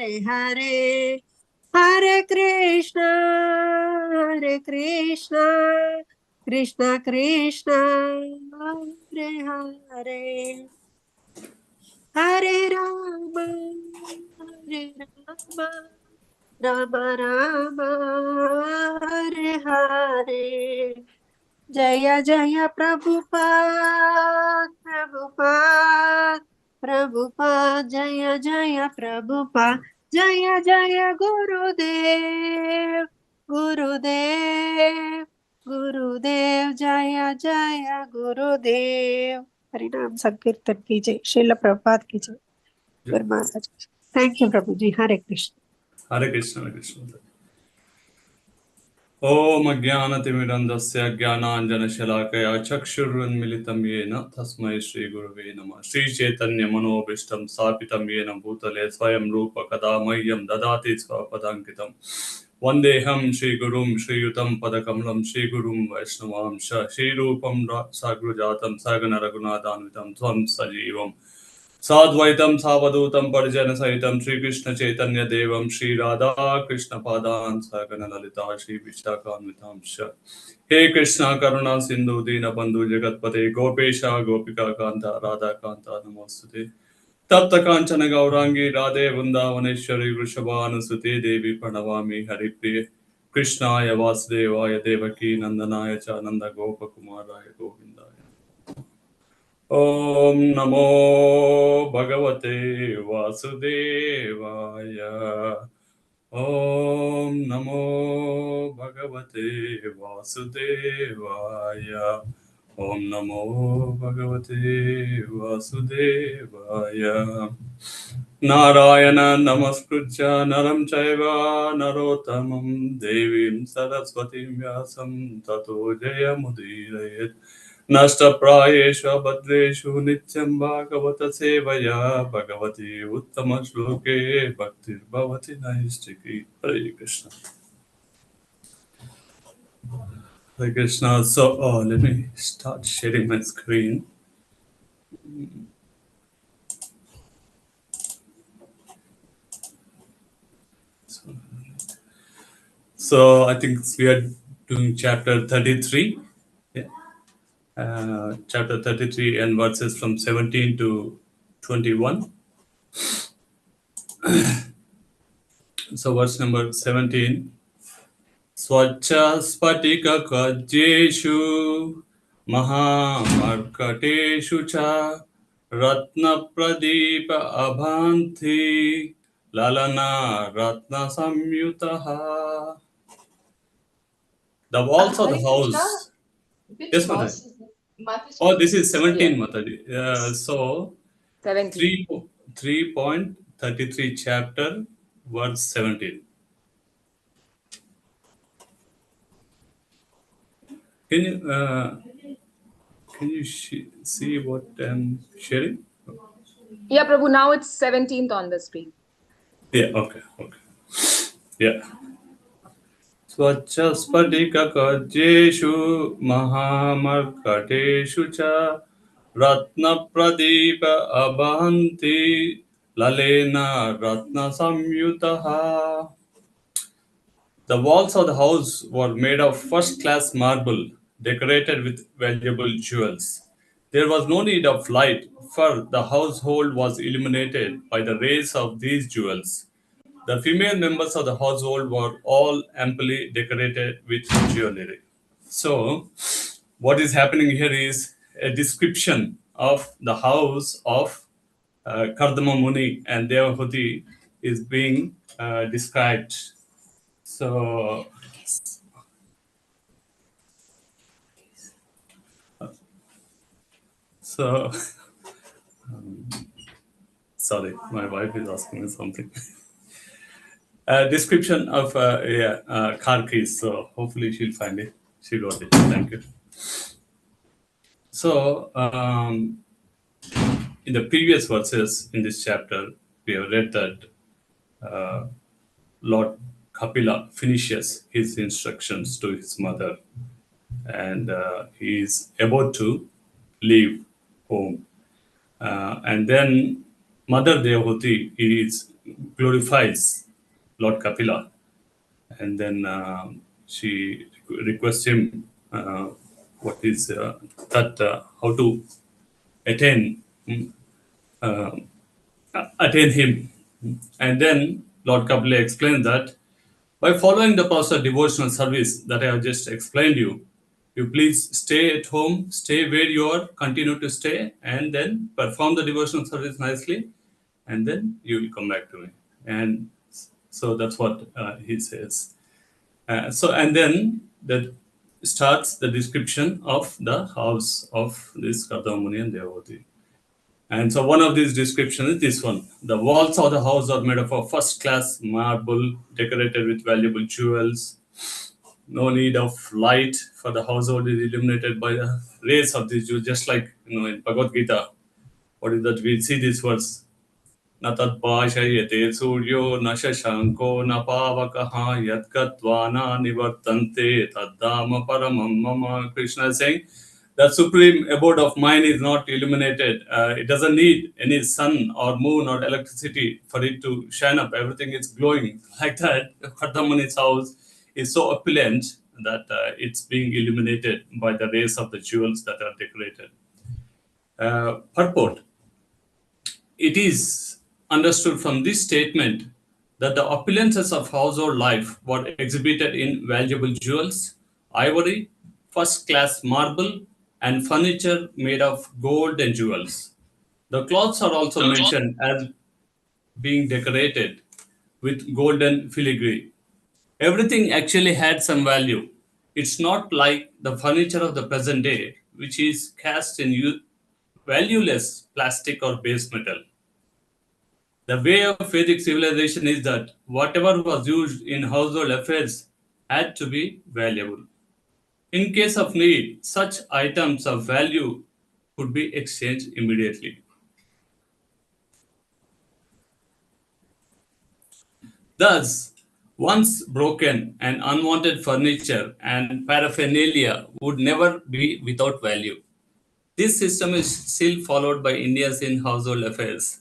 Hare Hare, Hare Krishna, Krishna Krishna, Hare Hare, Hare Rama, Hare Rama, Rama Rama, Hare Hare. Jaya Jaya Prabhupada, Prabhupada, Prabhupada, Jaya Jaya Prabhupada, Jaya Jaya Gurudev, Gurudev, Gurudev, Jaya Jaya Gurudev. Harinam Sankirtan ki jai, Srila Prabhupada ki jai. Guru Maharaj. Thank you, Prabhuji. Hare Krishna. Hare Krishna, Hare Krishna. Om Jnanatimirandasya Jnananjanashalakaya Chakshurunmilitam Yena Tasmai Shri Gurave Namah Shri Chaitanya Manobishtam Sapitam Yena Bhutale Swayam Rupa Kadamayyam Dadati Swapadankitam Vandeham Shri Gurum Shri Yutam Padakamalam Shri Gurum Vaishnavam Shri Rupam Sagrujatam Sagana Raghunathanvitam Tvam Sajivam Sadvaitam Savadutam Parjana Sahitam Sri Krishna Chaitanya Devam Sri Radha Krishna Padan Sagana Lalita Sri Vishakhanvitam Sha He Krishna Karuna Sindhu Dina Bandhu Jagatpate Gopesha Gopika Kanta Radha Kanta Namostute Tapta Kanchana Gaurangi Radhe Vrindavaneshwari Vrishabhanusute Devi Pranavami Haripriye Krishnaya Vasudevaya Devaki Nandanaya Cha Nanda Gopa Kumaraya Govindaya Om Namo Bhagavate Vasudevaya. Om Namo Bhagavate Vasudevaya. Om Namo Bhagavate Vasudevaya. Narayana Namaskritya Naram Chaiva Narottamam Devim Saraswatim Vyasam Tato Jayamudirayan Nashtaprayeshu Bhadreshu Nityam Bhagavata Sevaya Bhagavati Uttama Shloke Bhaktir Bhavati Naistiki. Hare Krishna. Hare Krishna. So, let me start sharing my screen. So, I think we are doing chapter 33. Yeah. Chapter 33 and verses from 17 to 21. So, verse number 17. Swacha spatika kajeshu mahamarkateshu cha ratna pradeepa abhanti lalana ratna samyutaha. The walls of the house. Yes, Mataji. Oh, this is 17, Mataji. So, 3.33 chapter, verse 17. Can you see what I'm sharing? Yeah, Prabhu, now it's 17th on the screen. Yeah, okay. Yeah. Swacha spadika kajeshu mahamarkateshu cha ratna pradeepa abhanti lalena ratna samyutaha. The walls of the house were made of first-class marble, decorated with valuable jewels. There was no need of light, for the household was illuminated by the rays of these jewels. The female members of the household were all amply decorated with jewelry. So, what is happening here is a description of the house of Kardama Muni and Devahuti is being described. So, sorry, my wife is asking me something. Description of car keys. So hopefully she'll find it. She got it. Thank you. So in the previous verses in this chapter, we have read that Lord Kapila finishes his instructions to his mother, and he is about to leave home. And then Mother Devahuti glorifies Lord Kapila, and then she requests him what is how to attain uh, attain him. And then Lord Kapila explains that by following the process of devotional service that I have just explained you please stay at home, stay where you are, continue to stay, and then perform the devotional service nicely, and then you will come back to me. And so that's what he says. And then that starts the description of the house of this Kadamuni and Devavati. And so one of these descriptions is this one. The walls of the house are made of a first-class marble, decorated with valuable jewels. No need of light, for the household is illuminated by the rays of these jewels, just like in Bhagavad Gita. What is that? We see this verse. न तद्भाषयते सूर्यो न शशाङ्को न पावकः यद्गत्वा न निवर्तन्ते तद्धाम परमं मम. Krishna is saying that supreme abode of mine is not illuminated. It doesn't need any sun or moon or electricity for it to shine up. Everything is glowing like that. Kardamuni's house is so opulent that it's being illuminated by the rays of the jewels that are decorated. Purport. It is understood from this statement that the opulences of household life were exhibited in valuable jewels, ivory, first-class marble, and furniture made of gold and jewels. The clothes are also mentioned as being decorated with golden filigree. Everything actually had some value. It's not like the furniture of the present day, which is cast in valueless plastic or base metal. The way of Vedic civilization is that whatever was used in household affairs had to be valuable. In case of need, such items of value could be exchanged immediately. Thus, once broken and unwanted furniture and paraphernalia would never be without value. This system is still followed by Indians in household affairs.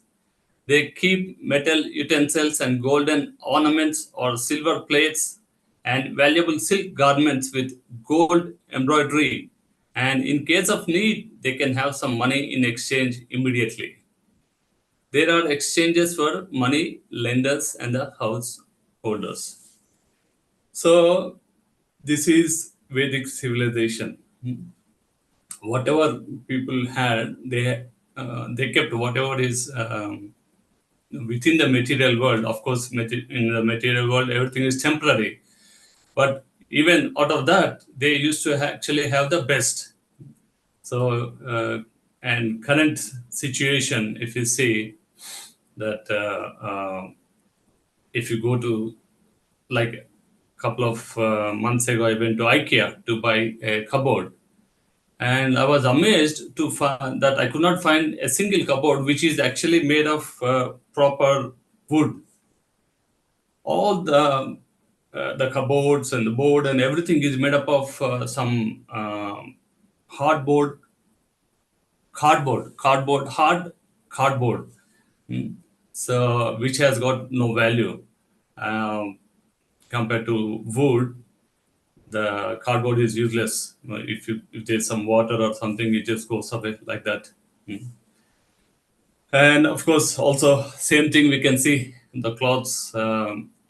They keep metal utensils and golden ornaments or silver plates and valuable silk garments with gold embroidery. And in case of need, they can have some money in exchange immediately. There are exchanges for money lenders and the householders. So this is Vedic civilization. Whatever people had, they kept whatever is within the material world. Of course, in the material world, everything is temporary. But even out of that, they used to actually have the best. So, and current situation, if you see that if you go to, like a couple of months ago, I went to IKEA to buy a cupboard. And I was amazed to find that I could not find a single cupboard which is actually made of proper wood. All the cupboards and the board and everything is made up of some hard cardboard. So which has got no value compared to wood. The cardboard is useless. If there's some water or something, it just goes away like that. And of course, also same thing we can see in the clothes.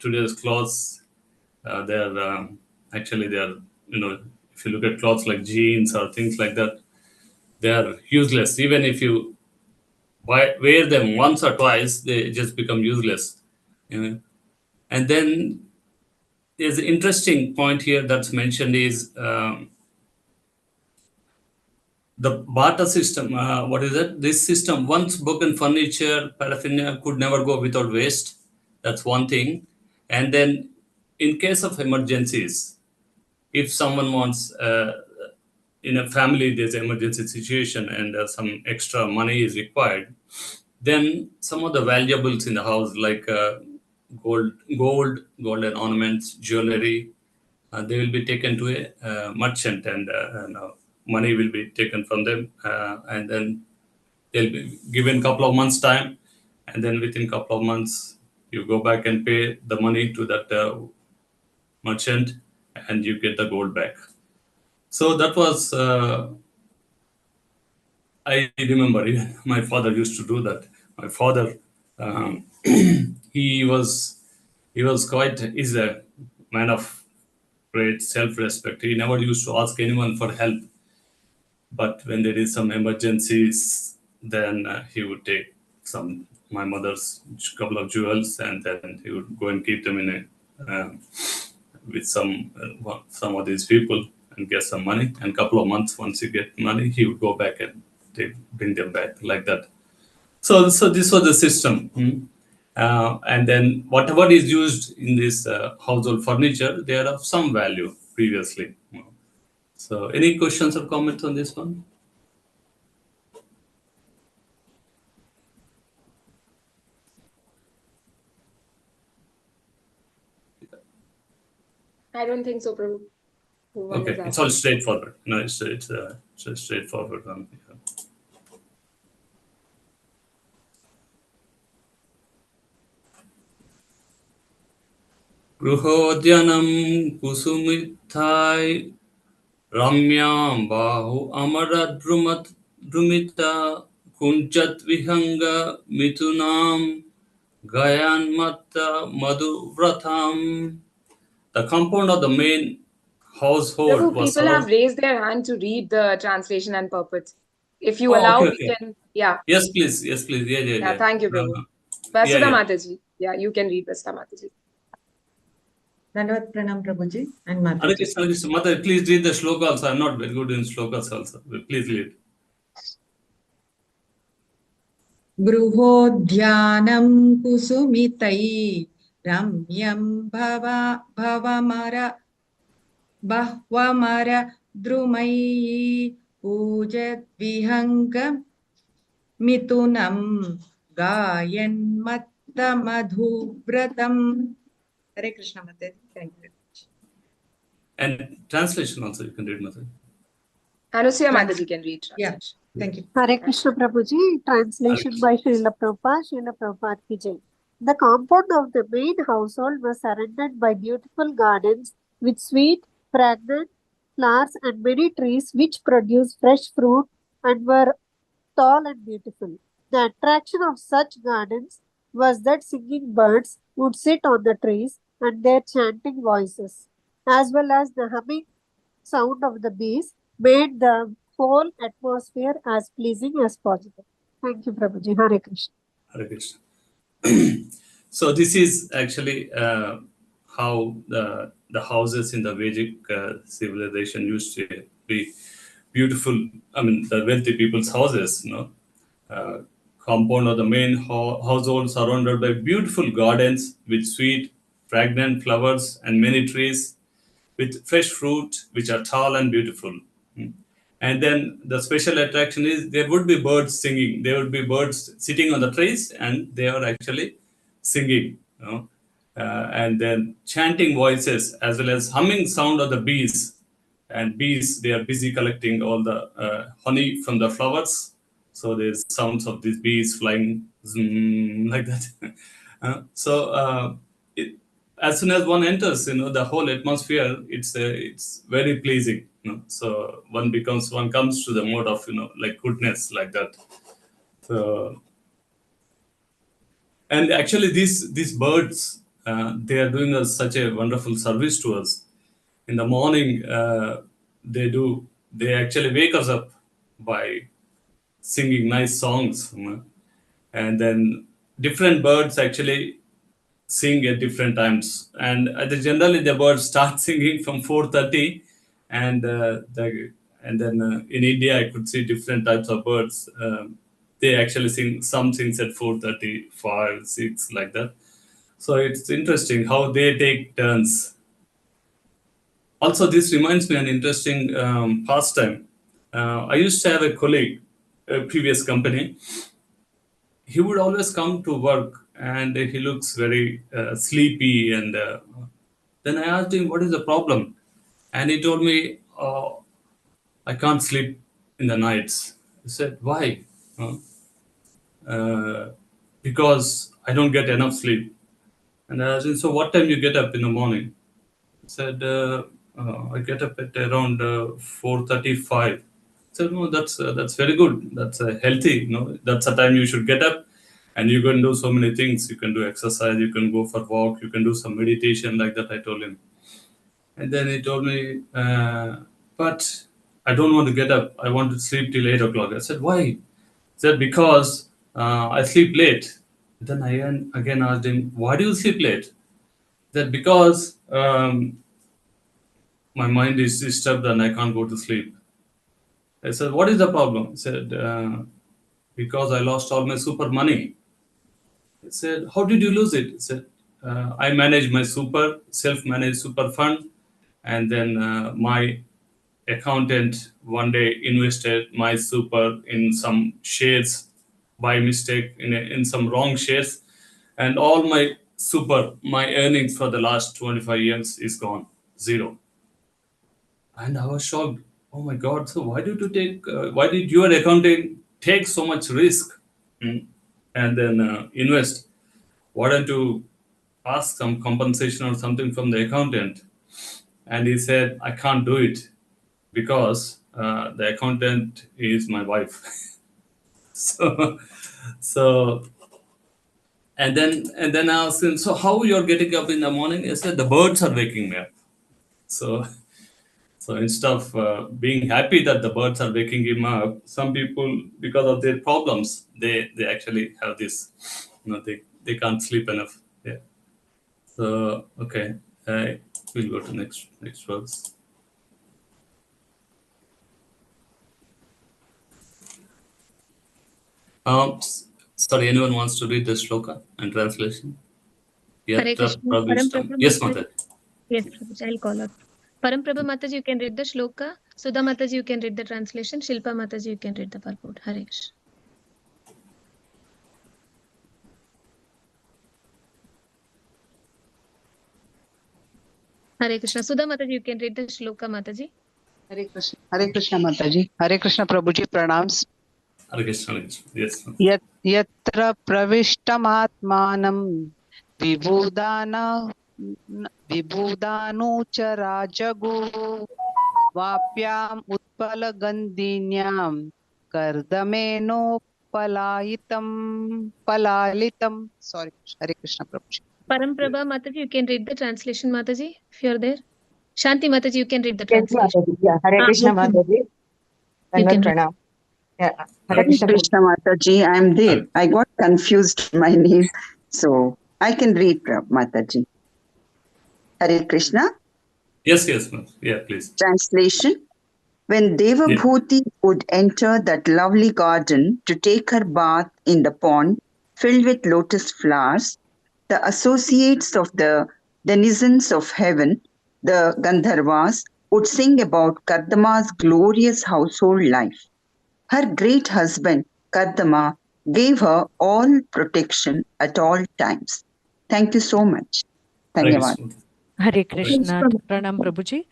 Today's clothes, they're actually if you look at clothes like jeans or things like that, they are useless. Even if you wear them once or twice, they just become useless. And then there's an interesting point here that's mentioned is the barter system. What is it? This system, once broken furniture, paraphernalia could never go without waste. That's one thing. And then in case of emergencies, if someone wants, in a family, there's an emergency situation and some extra money is required, then some of the valuables in the house, like golden ornaments, jewelry, they will be taken to a merchant and money will be taken from them and then they'll be given a couple of months time and then within a couple of months, you go back and pay the money to that merchant, and you get the gold back. So that was, I remember even my father used to do that. My father, um, he was he's a man of great self-respect. He never used to ask anyone for help. But when there is some emergencies, then he would take my mother's couple of jewels, and then he would go and keep them in a with some of these people and get some money. And couple of months, once he get money, he would go back and bring them back like that. So this was the system. And then whatever is used in this household furniture, they are of some value previously. So any questions or comments on this one? I don't think so, Prabhu. One Okay, is it's all asking. straightforward. No, it's a straightforward one. Yeah. Gruhodyanam kusumitthai ramyam bahu drumita kunchat vihanga mitunam gayanmatta madhuvratham. The compound of the main household Prabhu, was people have surrounded. raised their hand to read the translation and purport. If you Oh, allow, okay, we okay. can. Yeah. Yes, please. Yes, please. Yeah, yeah, Yeah. yeah. Thank you, Prabhu. Yeah, Vasudha yeah. Mataji. Yeah, you can read Vasudha Mataji. Dandavat Pranam Prabhuji and Hare Mataji. Krishna, Hare Krishna. Mother, please read the shloka also. I'm not very good in shlokas also. Please read. Gruhodhyanam kusumitai ramyam bhavamara bahvamara drumai pujat vihangam mitunam gayan matta madhubratam. Hare Krishna Mataji. Thank you very much. And translation also you can read, Mother. Anusuya Mataji can read Yeah, translation. thank you. Hare Krishna Prabhuji, translation by Srila Prabhupada ki jai. The compound of the main household was surrounded by beautiful gardens with sweet, fragrant flowers and many trees which produced fresh fruit and were tall and beautiful. The attraction of such gardens was that singing birds would sit on the trees and their chanting voices, as well as the humming sound of the bees, made the whole atmosphere as pleasing as possible. Thank you, Prabhuji. Hare Krishna. Hare Krishna. So this is actually how the houses in the Vedic civilization used to be beautiful. I mean, the wealthy people's houses, compound of the main household surrounded by beautiful gardens with sweet, fragrant flowers and many trees with fresh fruit, which are tall and beautiful. And then the special attraction is there would be birds singing. There would be birds sitting on the trees, and they are actually singing. And then chanting voices as well as humming sound of the bees. And bees, they are busy collecting all the honey from the flowers. So there's sounds of these bees flying zoom, like that. It, as soon as one enters, the whole atmosphere, it's very pleasing. So one comes to the mode of like goodness, like that. So, and actually these birds, they are doing us such a wonderful service to us. In the morning, they actually wake us up by singing nice songs. And then different birds actually sing at different times, and generally the birds start singing from 4:30, and and then in India I could see different types of birds. They actually sing. Some sings at 4:30, 5, 6, like that. So it's interesting how they take turns. Also, this reminds me an interesting pastime. I used to have a colleague, a previous company. He would always come to work and he looks very sleepy. And then I asked him, what is the problem? And he told me, oh, I can't sleep in the nights. I said, why? Uh, because I don't get enough sleep. And I asked him, so what time you get up in the morning? He said, I get up at around 4:35. I said, no, that's very good. That's healthy. That's the time you should get up, and you can do so many things. You can do exercise. You can go for walk. You can do some meditation like that. I told him, and then he told me, but I don't want to get up. I want to sleep till 8 o'clock. I said, why? He said, because I sleep late. Then I again asked him, why do you sleep late? That because my mind is disturbed and I can't go to sleep. I said, what is the problem? He said, because I lost all my super money. I said, how did you lose it? He said, I manage my self-managed super fund, and then my accountant one day invested my super in some shares by mistake in some wrong shares, and all my earnings for the last 25 years is gone, zero. And I was shocked. Oh my God! So why did your accountant take so much risk, and then invest? Why don't you ask some compensation or something from the accountant? And he said, I can't do it because the accountant is my wife. so, so, and then I asked him, so how you're getting up in the morning? He said, the birds are waking me up. So, so instead of being happy that the birds are waking him up, some people, because of their problems, they actually have this, they can't sleep enough. Yeah. So okay, we'll go to next verse. Sorry, anyone wants to read the shloka and translation? Hare Krishna. Pravistam. Paramprabhu Yes, Mataji. Mother. Yes, Prabhuji, I'll call out. Paramprabhu Mataji, you can read the shloka. Sudha Mataji, you can read the translation. Shilpa Mataji, you can read the purport. Hare Krishna. Hare Krishna. Sudha Mataji, you can read the shloka, Mataji. Hare Krishna Mataji. Hare Krishna Prabhuji, pranams. Hare Krishna, Hare Krishna. Yes, Mother. Yatra pravishtamatmanam vibhudanuchara jagu vapyam utpalagandinyam kardameno palalitam. Sorry, Hare Krishna Prabhuji. Paramprabha Mataji, you can read the translation, Mataji, if you're there. Shanti Mataji, you can read the Yes, translation. Mataji. Yeah. Hare Krishna, Okay. Mataji. You Dandavat can read. Pranam. Yeah. Hare Hare Krishna. Krishna Mataji, I am there. I got confused my name, so I can read Mataji. Hare Krishna. Yes, Mother. Yeah, please. Translation. When Devabhuti would enter that lovely garden to take her bath in the pond filled with lotus flowers, the associates of the denizens of heaven, the Gandharvas, would sing about Kardama's glorious household life. Her great husband, Kardama, gave her all protection at all times. Thank you so much. Hare Dhanyavad. Krishna. Hare Krishna. Pranam Prabhuji.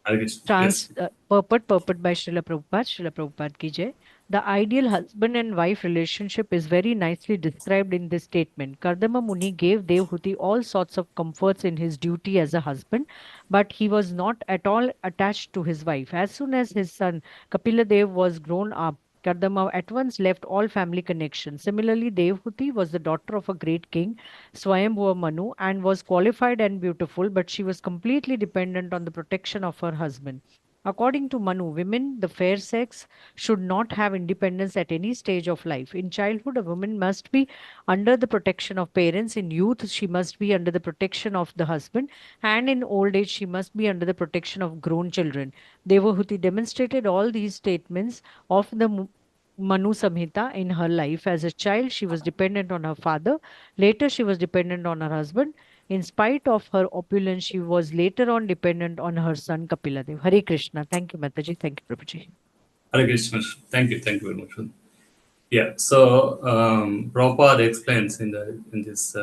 Hare Krishna. Yes. Purport by Srila Prabhupada ki jai. The ideal husband and wife relationship is very nicely described in this statement. Kardama Muni gave Devhuti all sorts of comforts in his duty as a husband, but he was not at all attached to his wife. As soon as his son Kapila Dev was grown up, Kardama at once left all family connections. Similarly, Devhuti was the daughter of a great king, Swayambhuva Manu, and was qualified and beautiful, but she was completely dependent on the protection of her husband. According to Manu, women, the fair sex, should not have independence at any stage of life. In childhood, a woman must be under the protection of parents. In youth, she must be under the protection of the husband. And in old age, she must be under the protection of grown children. Devahuti demonstrated all these statements of the Manu Samhita in her life. As a child, she was dependent on her father. Later, she was dependent on her husband. In spite of her opulence, she was later on dependent on her son Kapila Dev. Hare Krishna. Thank you, Mataji. Thank you, Prabhuji. Hare Krishna. Thank you very much. Yeah. So Prabhupada explains in this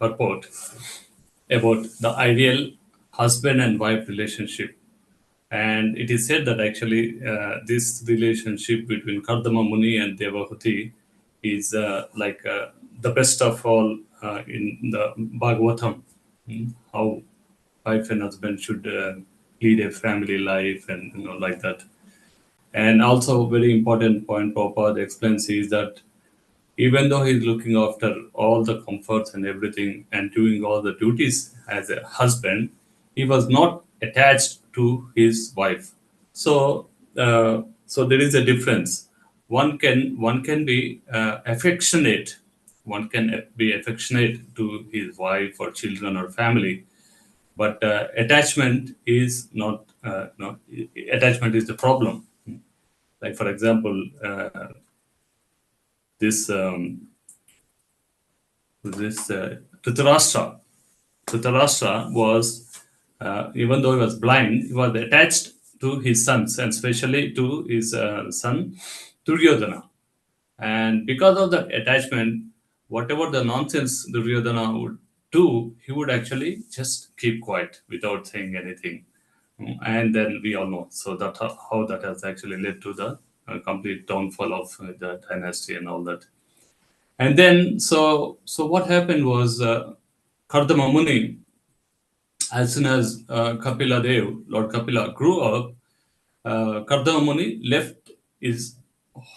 purport about the ideal husband and wife relationship. And it is said that actually this relationship between Kardama Muni and Devahuti is the best of all in the Bhagavatam. How wife and husband should lead a family life, and like that. And also, very important point Prabhupada explains is that even though he's looking after all the comforts and everything and doing all the duties as a husband, he was not attached to his wife. So, so there is a difference. One can be affectionate. One can be affectionate to his wife or children or family, but attachment is not. No, attachment is the problem. Like for example, this. Dhritarashtra. Dhritarashtra was, even though he was blind, he was attached to his sons, and especially to his son Duryodhana. And because of that attachment, whatever the nonsense Duryodhana would do, he would actually just keep quiet without saying anything. And then we all know. So that how that has actually led to the complete downfall of the dynasty and all that. And then, so what happened was Kardama Muni, as soon as Kapila Dev, Lord Kapila, grew up, Kardama Muni left his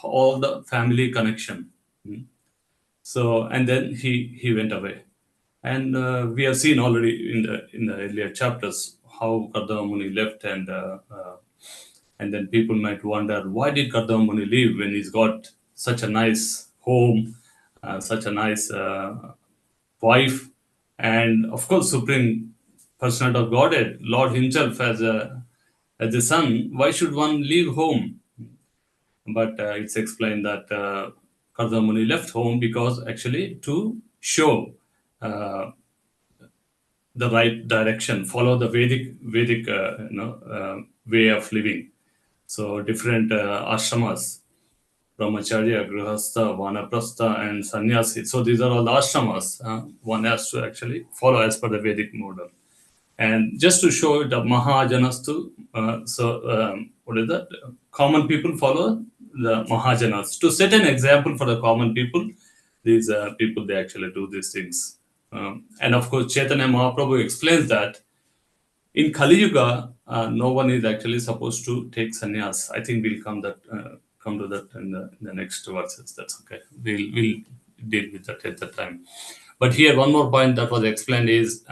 all the family connection. So, and then he went away. And we have seen already in the earlier chapters how Kardama Muni left, and then people might wonder, why did Kardama Muni leave when he's got such a nice home, such a nice wife, and of course, Supreme Personality of Godhead, Lord Himself as a son? Why should one leave home? But it's explained that Kardama Muni left home because actually to show the right direction, follow the Vedic way of living. So different ashramas, Brahmacharya, Grihastha, Vanaprastha, and Sannyasi. So these are all ashramas. One has to actually follow as per the Vedic model. And just to show the Mahajanas too, what is that? Common people follow the Mahajanas. To set an example for the common people, these people, they actually do these things. And of course, Chaitanya Mahaprabhu explains that in Kali Yuga, no one is actually supposed to take sannyas. I think we'll come to that in the next verses. That's okay. We'll deal with that at the time. But here, one more point that was explained is,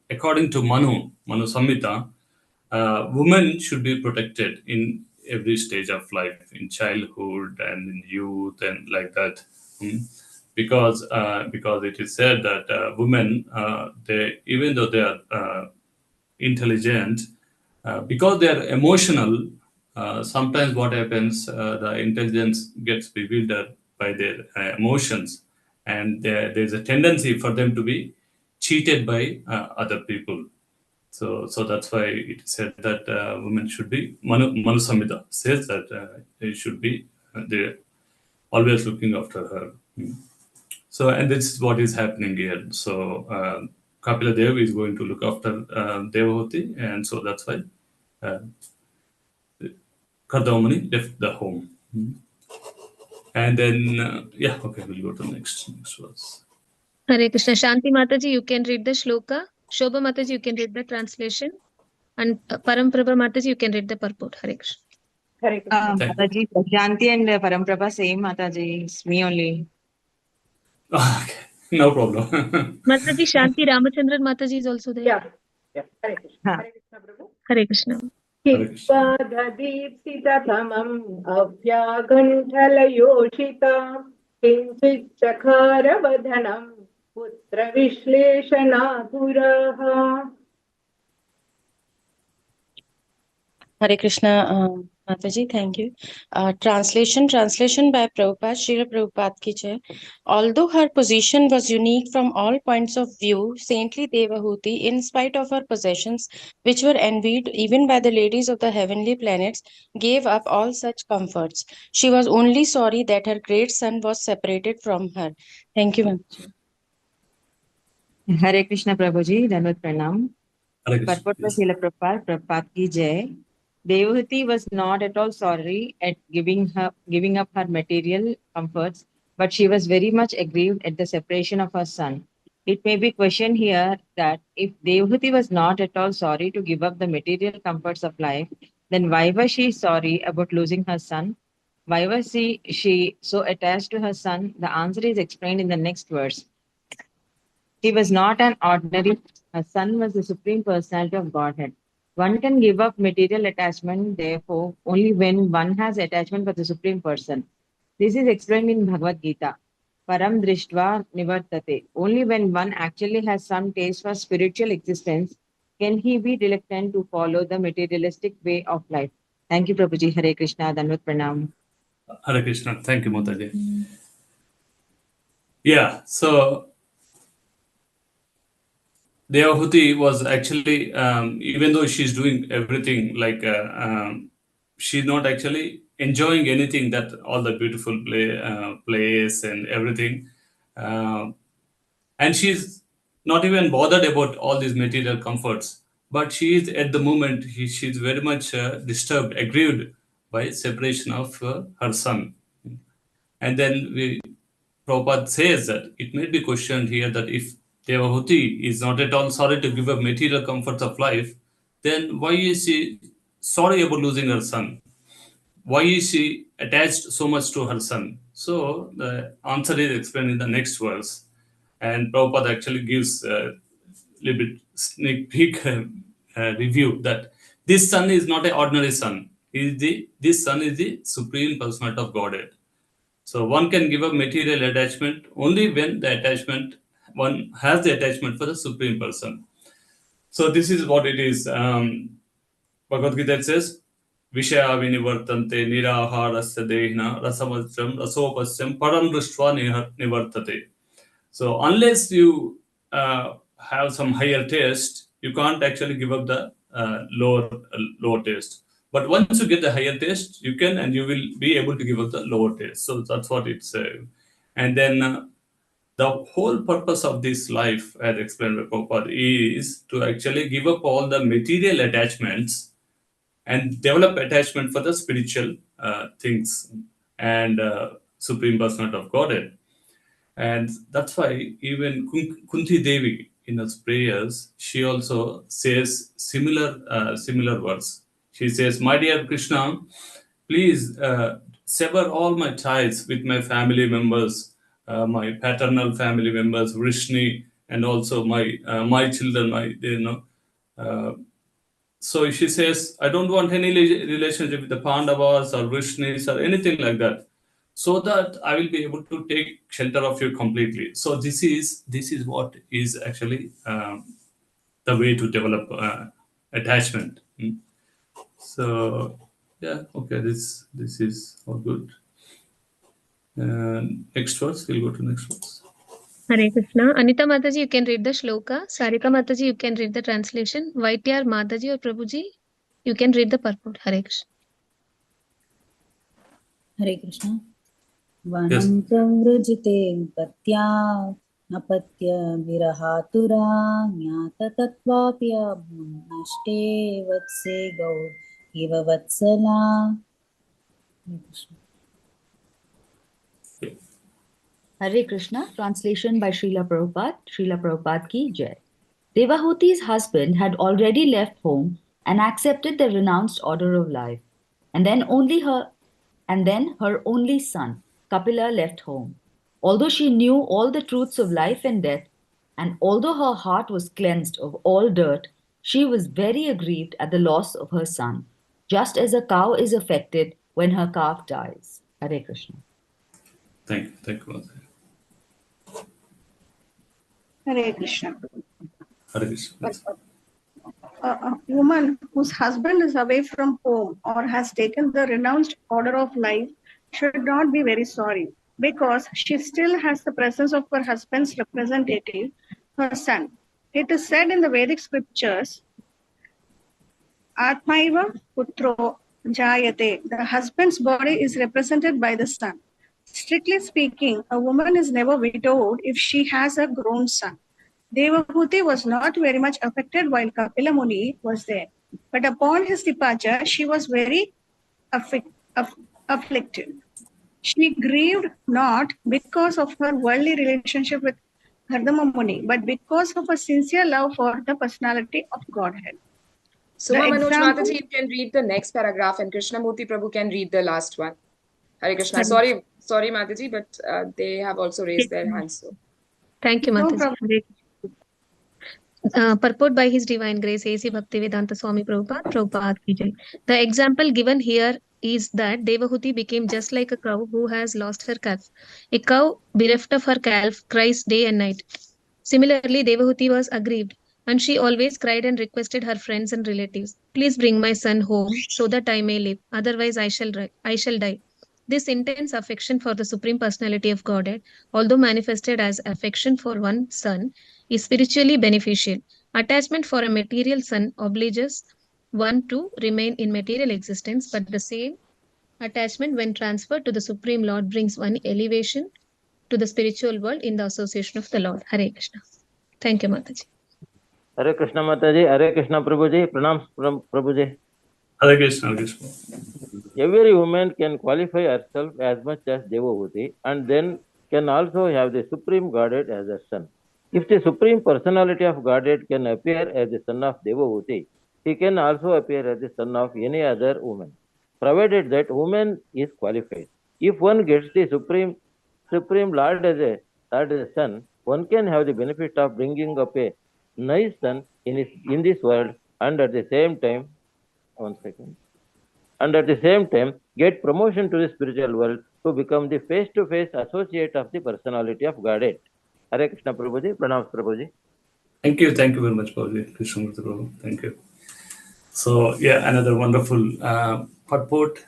according to Manu Samhita, women should be protected in every stage of life, in childhood and in youth and like that. Because it is said that women, they, even though they are intelligent, because they are emotional, sometimes what happens, the intelligence gets bewildered by their emotions, and there's a tendency for them to be cheated by other people. So that's why it is said that women should be, Manu Samhita says that they should be, they're always looking after her. So, and this is what is happening here. So Kapila Dev is going to look after Devahuti, and so that's why Kardama Muni left the home. And then, yeah, okay, we'll go to the next verse. Hare Krishna. Shanti Mataji, you can read the shloka. Shobha Mataji, you can read the translation. And Paramprabha Mataji, you can read the purport. Hare Krishna. Hare Krishna. Mataji, Shanti and Paramprabha, same Mataji, it's me only. Okay, no problem. Mataji, Shanti Ramachandran Mataji is also there. Yeah. Hare Krishna. Hare Krishna, Prabhu. Hare Krishna. चित्पाददीप्सिततमम् अव्याकण्ठलयोषिता किञ्चिच्चकारवदनं पुत्रविश्लेषणातुरः. Hare Krishna, Mataji, thank you. Translation by Prabhupada, Srila Prabhupada ki jai. Although her position was unique from all points of view, saintly Devahuti, in spite of her possessions, which were envied even by the ladies of the heavenly planets, gave up all such comforts. She was only sorry that her great son was separated from her. Thank you, Mataji. Hare Krishna Prabhuji, Danvat Pranam. Hare Krishna, Purport by yes. Srila Prabhupada ki jai. Devahuti was not at all sorry at giving up her material comforts but she was very much aggrieved at the separation of her son. It may be questioned here that if Devhuti was not at all sorry to give up the material comforts of life, then why was she sorry about losing her son? Why was she so attached to her son? The answer is explained in the next verse. He was not an ordinary, her son was the supreme personality of Godhead. One can give up material attachment, therefore, only when one has attachment for the supreme person. This is explained in Bhagavad Gita. Param drishtva nivartate. Only when one actually has some taste for spiritual existence can he be reluctant to follow the materialistic way of life. Thank you, Prabhuji. Hare Krishna. Danvat Pranam. Hare Krishna. Thank you, Mataji. Yeah, so Devahuti was actually, even though she's doing everything, like she's not actually enjoying anything, that all the beautiful place and everything. And she's not even bothered about all these material comforts. But she is at the moment, she's very much disturbed, aggrieved by separation of her son. And then Prabhupada says that it may be questioned here that if Devahuti is not at all sorry to give up material comforts of life, then why is she sorry about losing her son? Why is she attached so much to her son? So the answer is explained in the next verse. And Prabhupada actually gives a little bit sneak peek review that this son is not an ordinary son. This son is the supreme personality of Godhead. So one can give up material attachment only when one has the attachment for the supreme person. So this is what it is. Bhagavad Gita says, Vishaya vinivartante niraharasya dehna rasamacham rasopasyam param drishtva nivartate. So unless you have some higher taste, you can't actually give up the lower taste. But once you get the higher taste, you can and you will be able to give up the lower taste. So that's what it's saying. And then the whole purpose of this life, as explained by Prabhupada, is to actually give up all the material attachments and develop attachment for the spiritual things and Supreme Personality of Godhead. And that's why even Kunti Devi in her prayers, she also says similar words. She says, "My dear Krishna, please sever all my ties with my family members, my paternal family members, Vrishni, and also my children, so she says, I don't want any relationship with the Pandavas or Vrishnis or anything like that, so that I will be able to take shelter of you completely. So this is what is actually the way to develop attachment. So yeah, okay, this is all good. Next verse, we'll go to next verse. Hare Krishna. Anita Mataji, you can read the shloka. Sarika Mataji, you can read the translation. YTR Mataji or Prabhuji, you can read the purport. Hare Krishna. Hare Krishna. Yes. Vanam pravrajite patya apatya virahatura nyata tatvapya nashte vatse gaur iva vatsala. Hare Krishna. Hare Krishna. Translation by Srila Prabhupada. Srila Prabhupada ki jai. Devahuti's husband had already left home and accepted the renounced order of life. And then her only son, Kapila, left home. Although she knew all the truths of life and death, and although her heart was cleansed of all dirt, she was very aggrieved at the loss of her son, just as a cow is affected when her calf dies. Hare Krishna. Thank you. Hare Krishna. Hare Krishna. A woman whose husband is away from home or has taken the renounced order of life should not be very sorry, because she still has the presence of her husband's representative, her son. It is said in the Vedic scriptures, Atmaiva Putro Jayate. The husband's body is represented by the son. Strictly speaking, a woman is never widowed if she has a grown son. Devahuti was not very much affected while Kapila Muni was there. But upon his departure, she was very afflicted. She grieved not because of her worldly relationship with Kardama Muni, but because of a sincere love for the personality of Godhead. Suma Manoj example- Mataji, you can read the next paragraph and Krishnamurti Prabhu can read the last one. Hare Krishna. Sorry. Sorry, Mataji, but they have also raised their hands. So. Thank you, No Mataji. problem. Purport by His Divine Grace, A.C. Bhaktivedanta Swami Prabhupada, Prabhupada ki jai. The example given here is that Devahuti became just like a cow who has lost her calf. A cow bereft of her calf cries day and night. Similarly, Devahuti was aggrieved, and she always cried and requested her friends and relatives, "Please bring my son home so that I may live, otherwise I shall die." This intense affection for the Supreme Personality of Godhead, although manifested as affection for one son, is spiritually beneficial. Attachment for a material son obliges one to remain in material existence, but the same attachment, when transferred to the Supreme Lord, brings one elevation to the spiritual world in the association of the Lord. Hare Krishna. Thank you, Mataji. Hare Krishna Mataji, Hare Krishna Prabhuji, Pranam Prabhuji. Hare Krishna, Hare Krishna. Every woman can qualify herself as much as Devahuti and then can also have the Supreme Godhead as a son. If the Supreme Personality of Godhead can appear as the son of Devahuti, he can also appear as the son of any other woman, provided that woman is qualified. If one gets the Supreme Lord as a son, one can have the benefit of bringing up a nice son in this world, and at the same time, get promotion to the spiritual world to become the face-to-face associate of the personality of Godhead. Hare Krishna Prabhuji, Pranam Prabhuji. Thank you very much, Prabhuji. Krishnamurti Prabhu. Thank you. So, yeah, another wonderful purport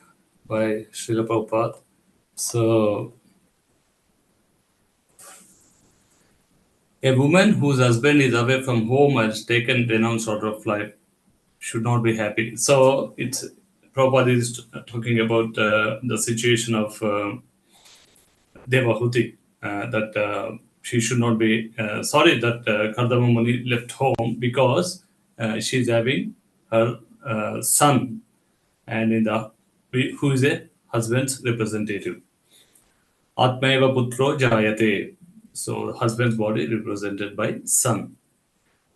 by Srila Prabhupada. So, a woman whose husband is away from home has taken renounced order of life should not be happy. So, it's Prabhupada is talking about the situation of Devahuti, that she should not be sorry that Kardama Muni left home because she's having her son, and who is a husband's representative. Atmaiva putro jayate. So husband's body represented by son.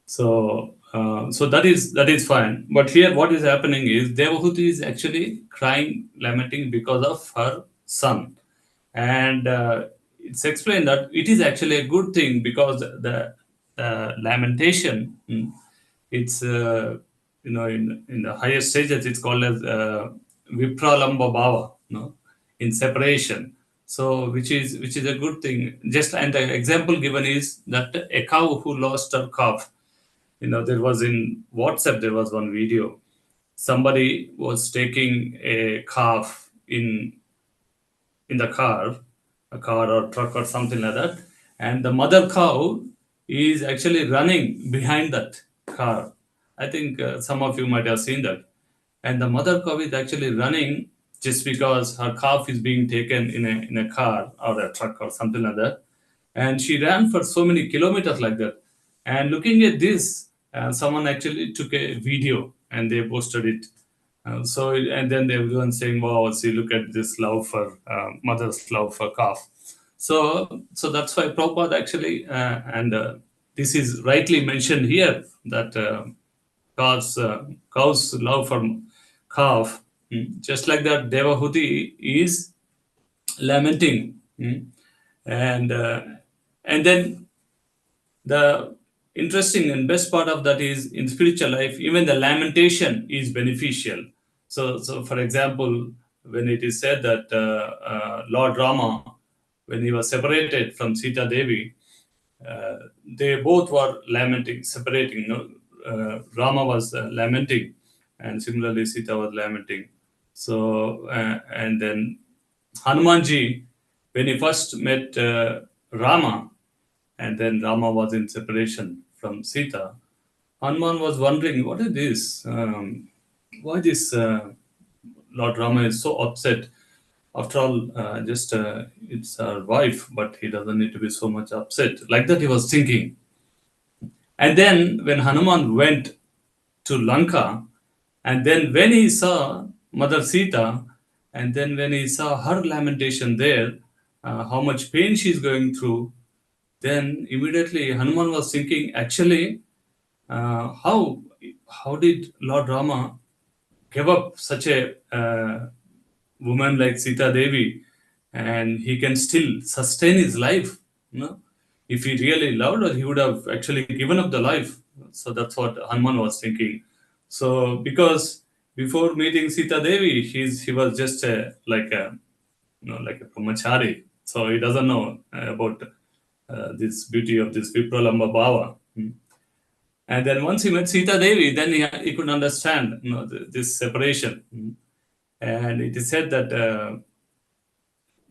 So that is fine. But here what is happening is Devahuti is actually crying, lamenting because of her son. And it's explained that it is actually a good thing because the lamentation, it's in the higher stages it's called as vipralamba bhava, in separation. So which is a good thing. Just, and the example given is that a cow who lost her calf. There was in WhatsApp, there was one video. Somebody was taking a calf in the car, a car or truck or something like that, and the mother cow is actually running behind that car. I think some of you might have seen that. And the mother cow is actually running just because her calf is being taken in a car or a truck or something like that. And she ran for so many kilometers like that. And looking at this, someone actually took a video and they posted it. And then everyone saying, "Wow, see, look at this love for mother's love for calf." So that's why Prabhupada actually, and this is rightly mentioned here, that cow's love for calf, just like that, Devahuti is lamenting, and then the interesting and best part of that is in spiritual life, even the lamentation is beneficial. So for example, when it is said that Lord Rama, when he was separated from Sita Devi, they both were lamenting, separating. Rama was lamenting, and similarly Sita was lamenting. So and then Hanumanji, when he first met Rama, and then Rama was in separation from Sita, Hanuman was wondering, what is this? Why this Lord Rama is so upset? After all, just it's our wife, but he doesn't need to be so much upset. Like that he was thinking. And then when Hanuman went to Lanka, and then when he saw Mother Sita, And then when he saw her lamentation there, how much pain she's going through, then immediately Hanuman was thinking, actually, how did Lord Rama give up such a woman like Sita Devi, and he can still sustain his life? You know, if he really loved her, he would have actually given up the life. So that's what Hanuman was thinking. So because before meeting Sita Devi, he was just like a like a brahmachari. So he doesn't know about this beauty of this Vipralamba Bhava. And then once he met Sita Devi, then he could understand this separation. And it is said that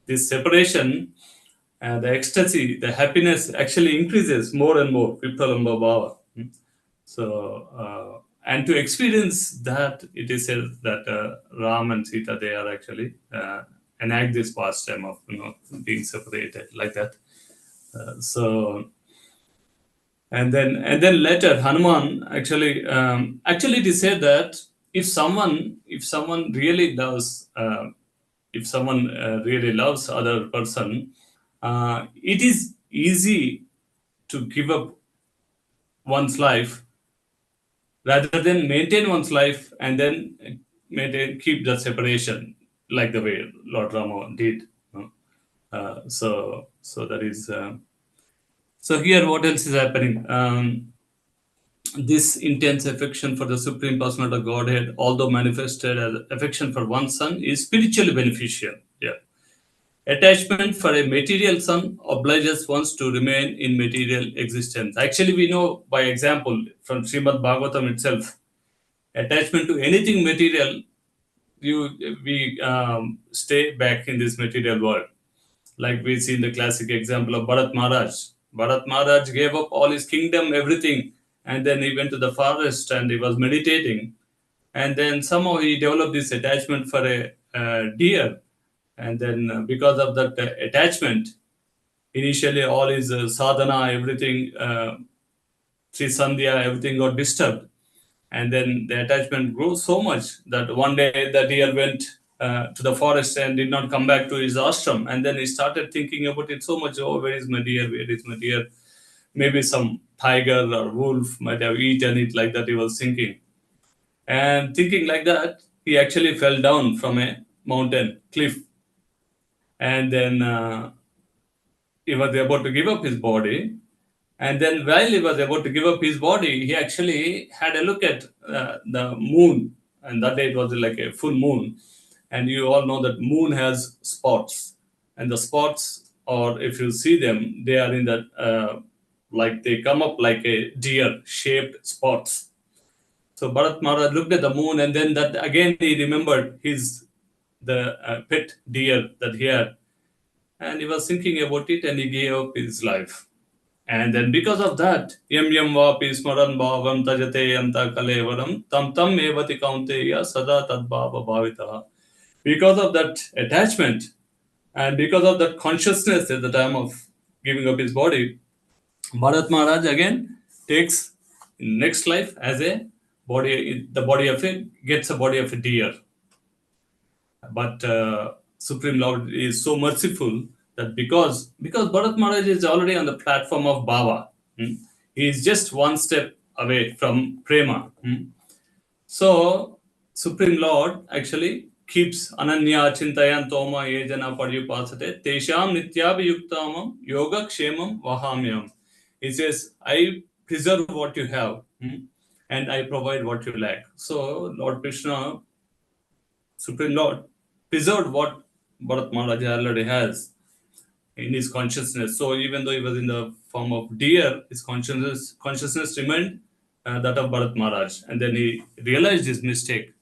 this separation, the ecstasy, the happiness actually increases more and more, Vipralamba Bhava. So, and to experience that, it is said that Ram and Sita, they are actually enact this pastime of being separated like that. So, and then later Hanuman actually it is said that if someone really loves really loves other person, it is easy to give up one's life rather than maintain one's life and then keep the separation like the way Lord Rama did. So that is so here what else is happening? This intense affection for the Supreme Personality of Godhead, although manifested as affection for one son, is spiritually beneficial. Yeah. Attachment for a material son obliges one to remain in material existence. Actually, we know by example from Shrimad Bhagavatam itself, attachment to anything material, we stay back in this material world. Like we see in the classic example of Bharat Maharaj. Bharat Maharaj gave up all his kingdom, everything, and then he went to the forest and he was meditating. And then somehow he developed this attachment for a deer. And then because of that attachment, initially all his sadhana, everything, Sri Sandhya, everything got disturbed. And then the attachment grew so much that one day the deer went to the forest and did not come back to his ashram. And then he started thinking about it so much. Oh, where is my deer? Where is my deer? Maybe some tiger or wolf might have eaten it, like that he was thinking. And thinking like that, he actually fell down from a mountain cliff. And then he was about to give up his body. And then while he was about to give up his body, he actually had a look at the moon. And that day it was like a full moon. And you all know that moon has spots. And the spots, or if you see them, they are in that, like they come up like a deer-shaped spots. So Bharat Maharaj looked at the moon, and then that again he remembered the pet deer that he had. And he was thinking about it, and he gave up his life. And then because of that, yam yam vapi smaran bhavam tajate yanta kalevaram tam tam evati kaunteya sada tad bhava bhavita. Because of that attachment and because of that consciousness at the time of giving up his body, Bharat Maharaj again takes next life as a body, the body of a, gets a body of a deer. But Supreme Lord is so merciful that because Bharat Maharaj is already on the platform of Bhava, he is just one step away from Prema. So Supreme Lord actually keeps Ananya Chintayan Toma Yejana Padyupasate Tesham Nityabhiyuktamam Yoga Kshemam Vahamyam. He says, I preserve what you have and I provide what you lack. So Lord Krishna, Supreme Lord, preserved what Bharat Maharaj already has in his consciousness. So even though he was in the form of deer, his consciousness remained that of Bharat Maharaj. And then he realized his mistake.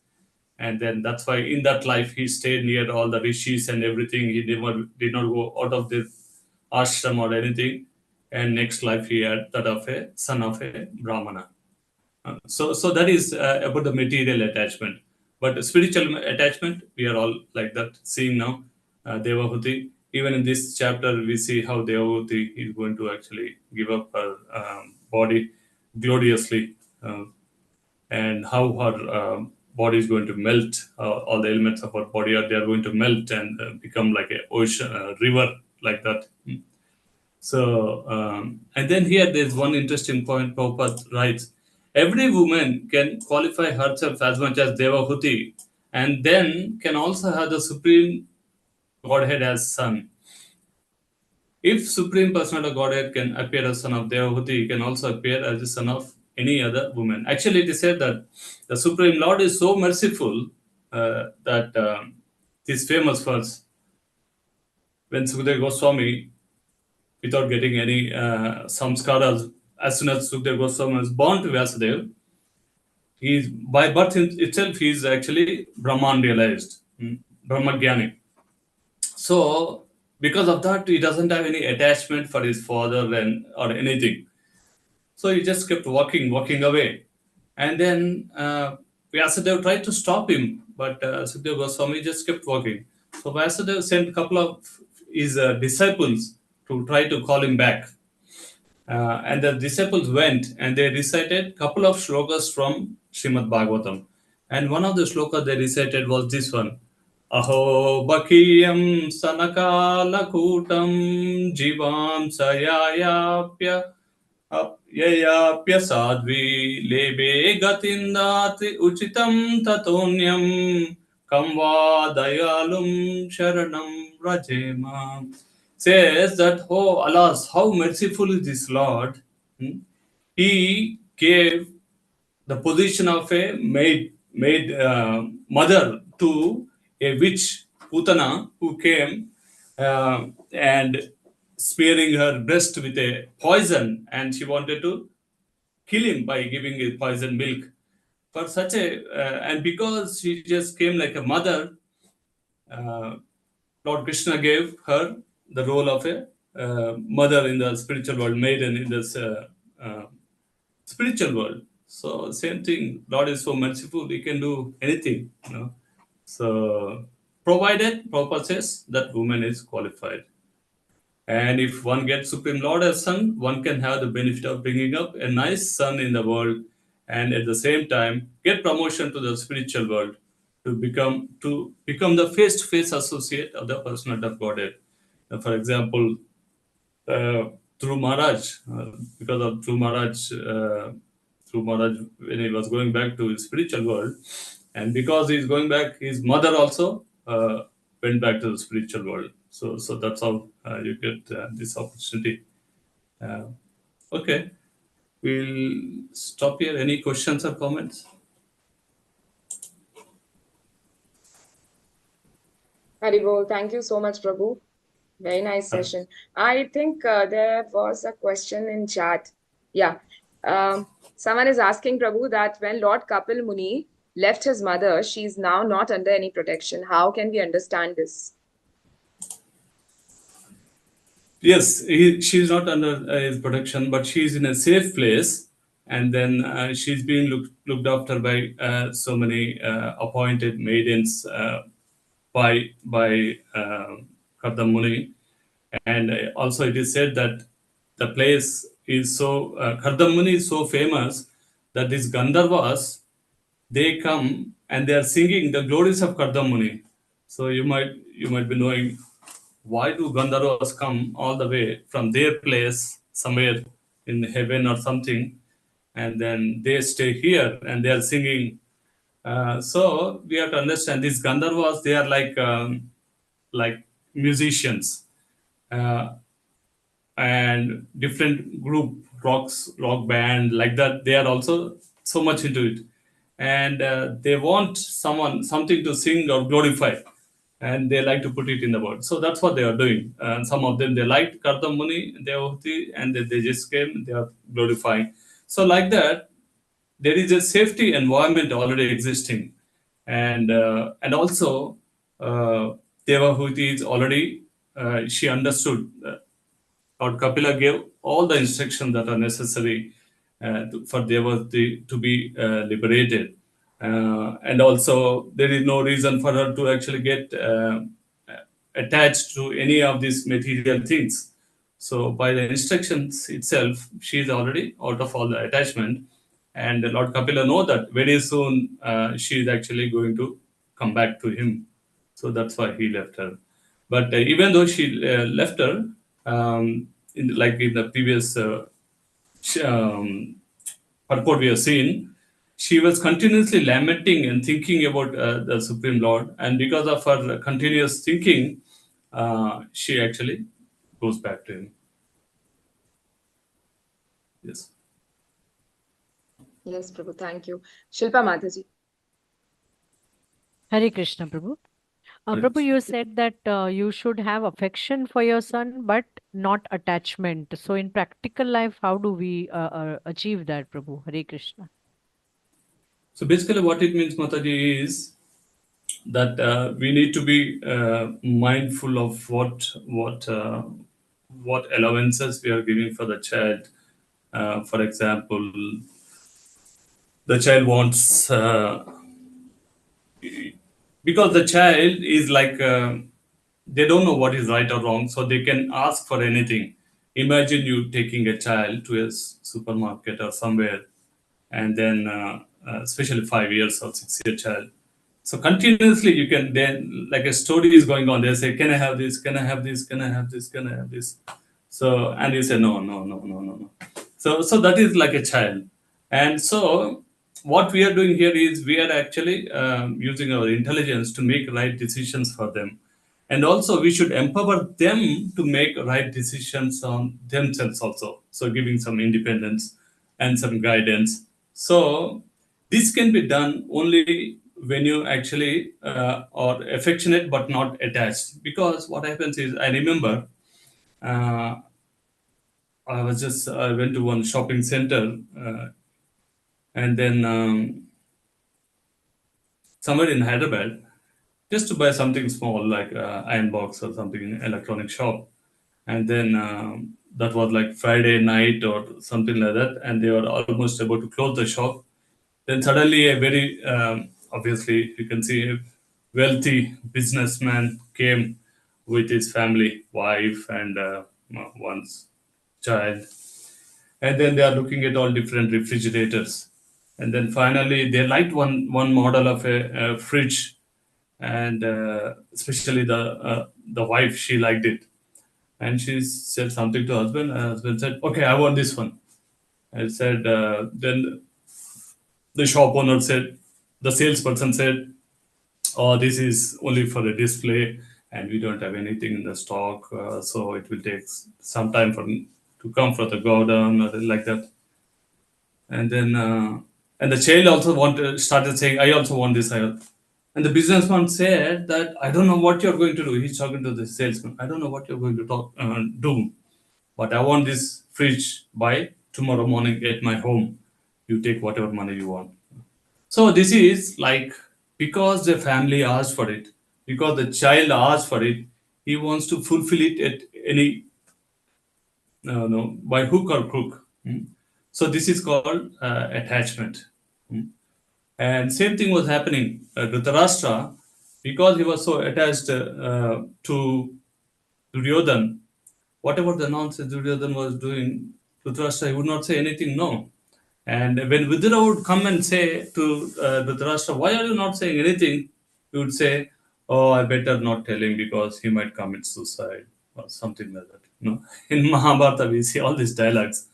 And then that's why in that life he stayed near all the rishis and everything. He did not go out of the ashram or anything. And next life he had that of a son of a Brahmana. So that is about the material attachment. But spiritual attachment, we are all like that. Seeing now, Devahuti, even in this chapter, we see how Devahuti is going to actually give up her body gloriously, and how her body is going to melt. All the elements of our body they are going to melt and become like a ocean, river, like that. So, and then here there's one interesting point Prabhupada writes. Every woman can qualify herself as much as Devahuti and then can also have the Supreme Godhead as son. If Supreme Personality of Godhead can appear as son of Devahuti, he can also appear as the son of any other woman. Actually, it is said that the Supreme Lord is so merciful that this famous verse, when Sukadeva Goswami, without getting any samskaras, as soon as Sukadeva Goswami was born to Vyasadeva, he's by birth itself he is actually Brahman realized, Brahmagyani. So because of that, he doesn't have any attachment for his father or anything. So he just kept walking away. And then Vyasadeva tried to stop him, but Sukadeva Goswami just kept walking. So Vyasadeva sent a couple of his disciples to try to call him back. And the disciples went and they recited a couple of shlokas from Shrimad Bhagavatam. And one of the shlokas they recited was this one. Aho bakiyam sanakala kutam jivam sayayapya apyayapya sadvi lebe gatindati uchitam tatonyam kamva dayalum sharanam rajema. Says that, oh alas, how merciful is this Lord. He gave the position of a maid mother to a witch, Putana, who came and spearing her breast with a poison, and she wanted to kill him by giving a poison milk. For such and because she just came like a mother, Lord Krishna gave her the role of a mother in the spiritual world, maiden in this spiritual world. So same thing, Lord is so merciful, he can do anything, So provided Prabhupada says that woman is qualified. And if one gets Supreme Lord as son, one can have the benefit of bringing up a nice son in the world and at the same time get promotion to the spiritual world to become the face-to-face associate of the personality of Godhead. For example, through Maharaj, because of through Maharaj, when he was going back to his spiritual world, and because he's going back, his mother also went back to the spiritual world. So that's how you get this opportunity. Okay, we'll stop here. Any questions or comments? Haribol, thank you so much, Prabhu. Very nice session. I think there was a question in chat. Yeah. Someone is asking Prabhu that when Lord Kapil Muni left his mother, she's now not under any protection. How can we understand this? Yes, she's not under his protection, but she's in a safe place. And then she's being looked after by so many appointed maidens by Kardam Muni. And also it is said that the place is so, Kardam Muni is so famous that these Gandharvas, they come and they are singing the glories of Kardam Muni. So you might be knowing, why do Gandharvas come all the way from their place somewhere in heaven or something, and then they stay here and they are singing. So we have to understand these Gandharvas, they are like musicians and different group, rock band, like that. They are also so much into it. And they want something to sing or glorify. And they like to put it in the world. So that's what they are doing. And some of them, they liked Kardam Muni, Devahuti, and they just came, they are glorifying. So like that, there is a safety environment already existing. And also, Devahuti is already, she understood. Lord Kapila gave all the instructions that are necessary for Devahuti to be liberated. And also, there is no reason for her to actually get attached to any of these material things. So by the instructions itself, she is already out of all the attachment. And Lord Kapila know that very soon she is actually going to come back to him. So that's why he left her. But even though she left her, like in the previous purport we have seen, she was continuously lamenting and thinking about the Supreme Lord. And because of her continuous thinking, she actually goes back to him. Yes. Yes, Prabhu, thank you. Shilpa Mataji. Hare Krishna, Prabhu. Prabhu, you said that you should have affection for your son, but not attachment. So, in practical life, how do we achieve that, Prabhu? Hare Krishna. So basically what it means, Mataji, is that we need to be mindful of what allowances we are giving for the child. For example, the child wants because the child is like they don't know what is right or wrong, so they can ask for anything. Imagine you taking a child to a supermarket or somewhere, and then especially 5 years or 6 year child. So continuously you can then, like a story is going on, they say, can I have this, can I have this, can I have this, can I have this? So, and you say, no, no, no, no, no, no. So that is like a child. And so what we are doing here is we are actually using our intelligence to make right decisions for them. And also we should empower them to make right decisions on themselves also. So giving some independence and some guidance. So this can be done only when you actually are affectionate but not attached. Because what happens is, I remember I went to one shopping center and then somewhere in Hyderabad, just to buy something small like iron box or something in electronic shop. And then that was like Friday night or something like that. And they were almost about to close the shop. Then suddenly a very, obviously you can see a wealthy businessman came with his family, wife and one's child. And then they are looking at all different refrigerators. And then finally they liked one model of a fridge. And especially the wife, she liked it. And she said something to husband. Husband said, okay, I want this one. I said, then the shop owner said, the salesperson said, oh, this is only for a display and we don't have anything in the stock. So it will take some time to come for the godown or like that. And then, and the child also started saying, I also want this. And the businessman said that, I don't know what you're going to do. He's talking to the salesman. I don't know what you're going to do, but I want this fridge by tomorrow morning at my home. You take whatever money you want. So this is like, because the family asked for it, because the child asked for it, he wants to fulfill it at any, no, by hook or crook. So this is called attachment. And same thing was happening. Dhritarashtra, because he was so attached to Duryodhan, whatever the nonsense Duryodhan was doing, Dhritarashtra, he would not say anything, no. And when Vidura would come and say to Dhritarashtra, why are you not saying anything? He would say, oh, I better not tell him because he might commit suicide or something like that. In Mahabharata, we see all these dialogues.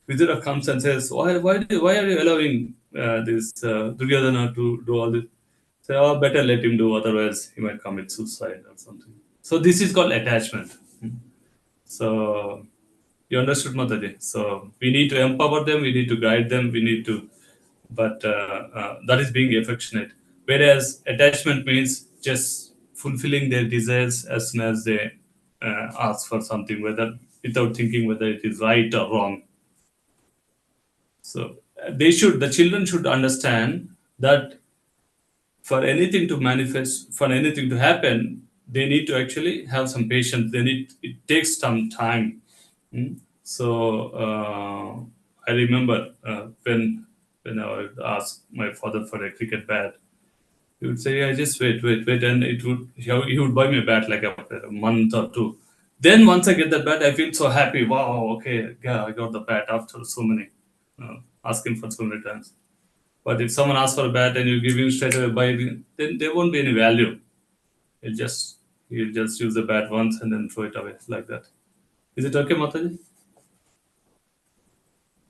Vidura comes and says, why are you allowing this Duryodhana to do all this? Say, oh, better let him do, otherwise he might commit suicide or something. So this is called attachment. So you understood, Mataji? So we need to empower them, we need to guide them, but that is being affectionate. Whereas attachment means just fulfilling their desires as soon as they ask for something, without thinking whether it is right or wrong. So the children should understand that for anything to manifest, for anything to happen, they need to actually have some patience. It takes some time. So I remember when I would ask my father for a cricket bat, he would say, "Yeah, just wait," and he would buy me a bat like after a month or two. Then once I get the bat, I feel so happy. Wow, okay, yeah, I got the bat after so many, ask him for so many times. But if someone asks for a bat and you give him straight away, then there won't be any value. He'll just use the bat once and then throw it away like that. Is it okay, Mataji?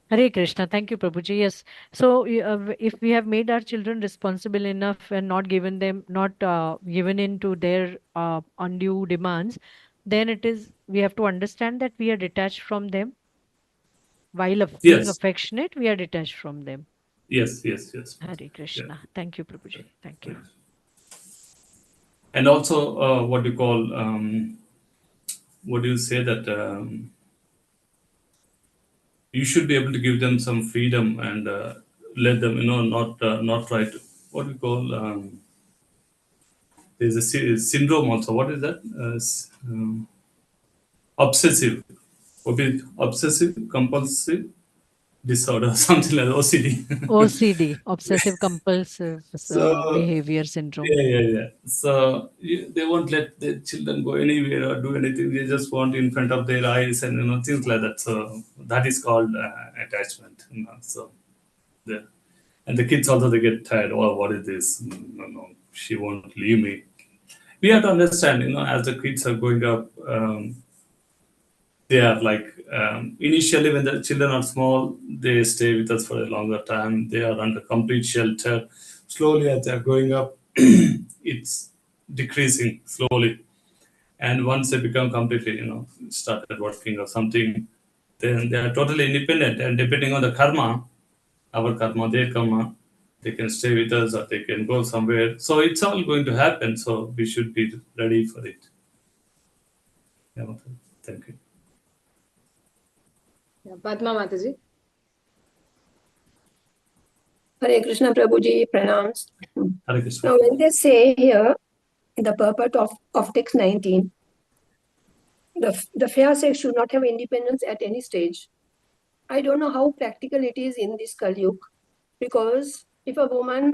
Hare Krishna. Thank you, Prabhuji. Yes. So, if we have made our children responsible enough and not given given in to their undue demands, then we have to understand that we are detached from them. While being Yes. affectionate, we are detached from them. Yes. Hare Krishna. Yeah. Thank you, Prabhuji. Thank you. And also, what do you call? What do you say that? You should be able to give them some freedom and let them, not try to. What do you call? There's a syndrome also. What is that? Obsessive. Obsessive compulsive disorder, something like OCD. OCD, obsessive compulsive So behavior syndrome. yeah. So they won't let their children go anywhere or do anything. They just want in front of their eyes and things like that. So that is called attachment. So and the kids also, they get tired. Oh, what is this? No, she won't leave me. We have to understand, as the kids are growing up, they are like, initially when the children are small, they stay with us for a longer time. They are under complete shelter. Slowly, as they are growing up, it's decreasing slowly. And once they become completely, started working or something, then they are totally independent. And depending on the karma, our karma, their karma, they can stay with us or they can go somewhere. So it's all going to happen. So we should be ready for it. Yeah, thank you. Yeah, Padma Mataji. Hare Krishna Prabhuji, pranams. Hare Krishna. Now, when they say here, in the purport of text 19, the fair sex should not have independence at any stage. I don't know how practical it is in this Kali Yuga, because if a woman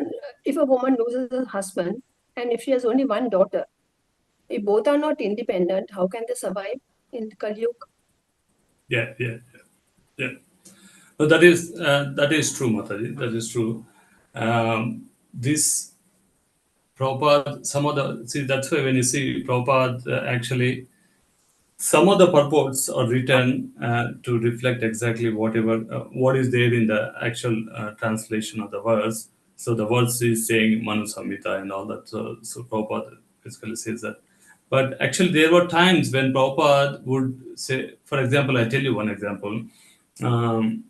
loses her husband and if she has only one daughter, if both are not independent, how can they survive in Kali Yuga? Yeah. No, that is true, Mataji. That is true. This Prabhupada, that's why when you see Prabhupada, actually, some of the purports are written to reflect exactly what is there in the actual translation of the verse. So the verse is saying Manu Samhita and all that. So Prabhupada basically says that. But actually, there were times when Prabhupada would say, for example, I tell you one example. When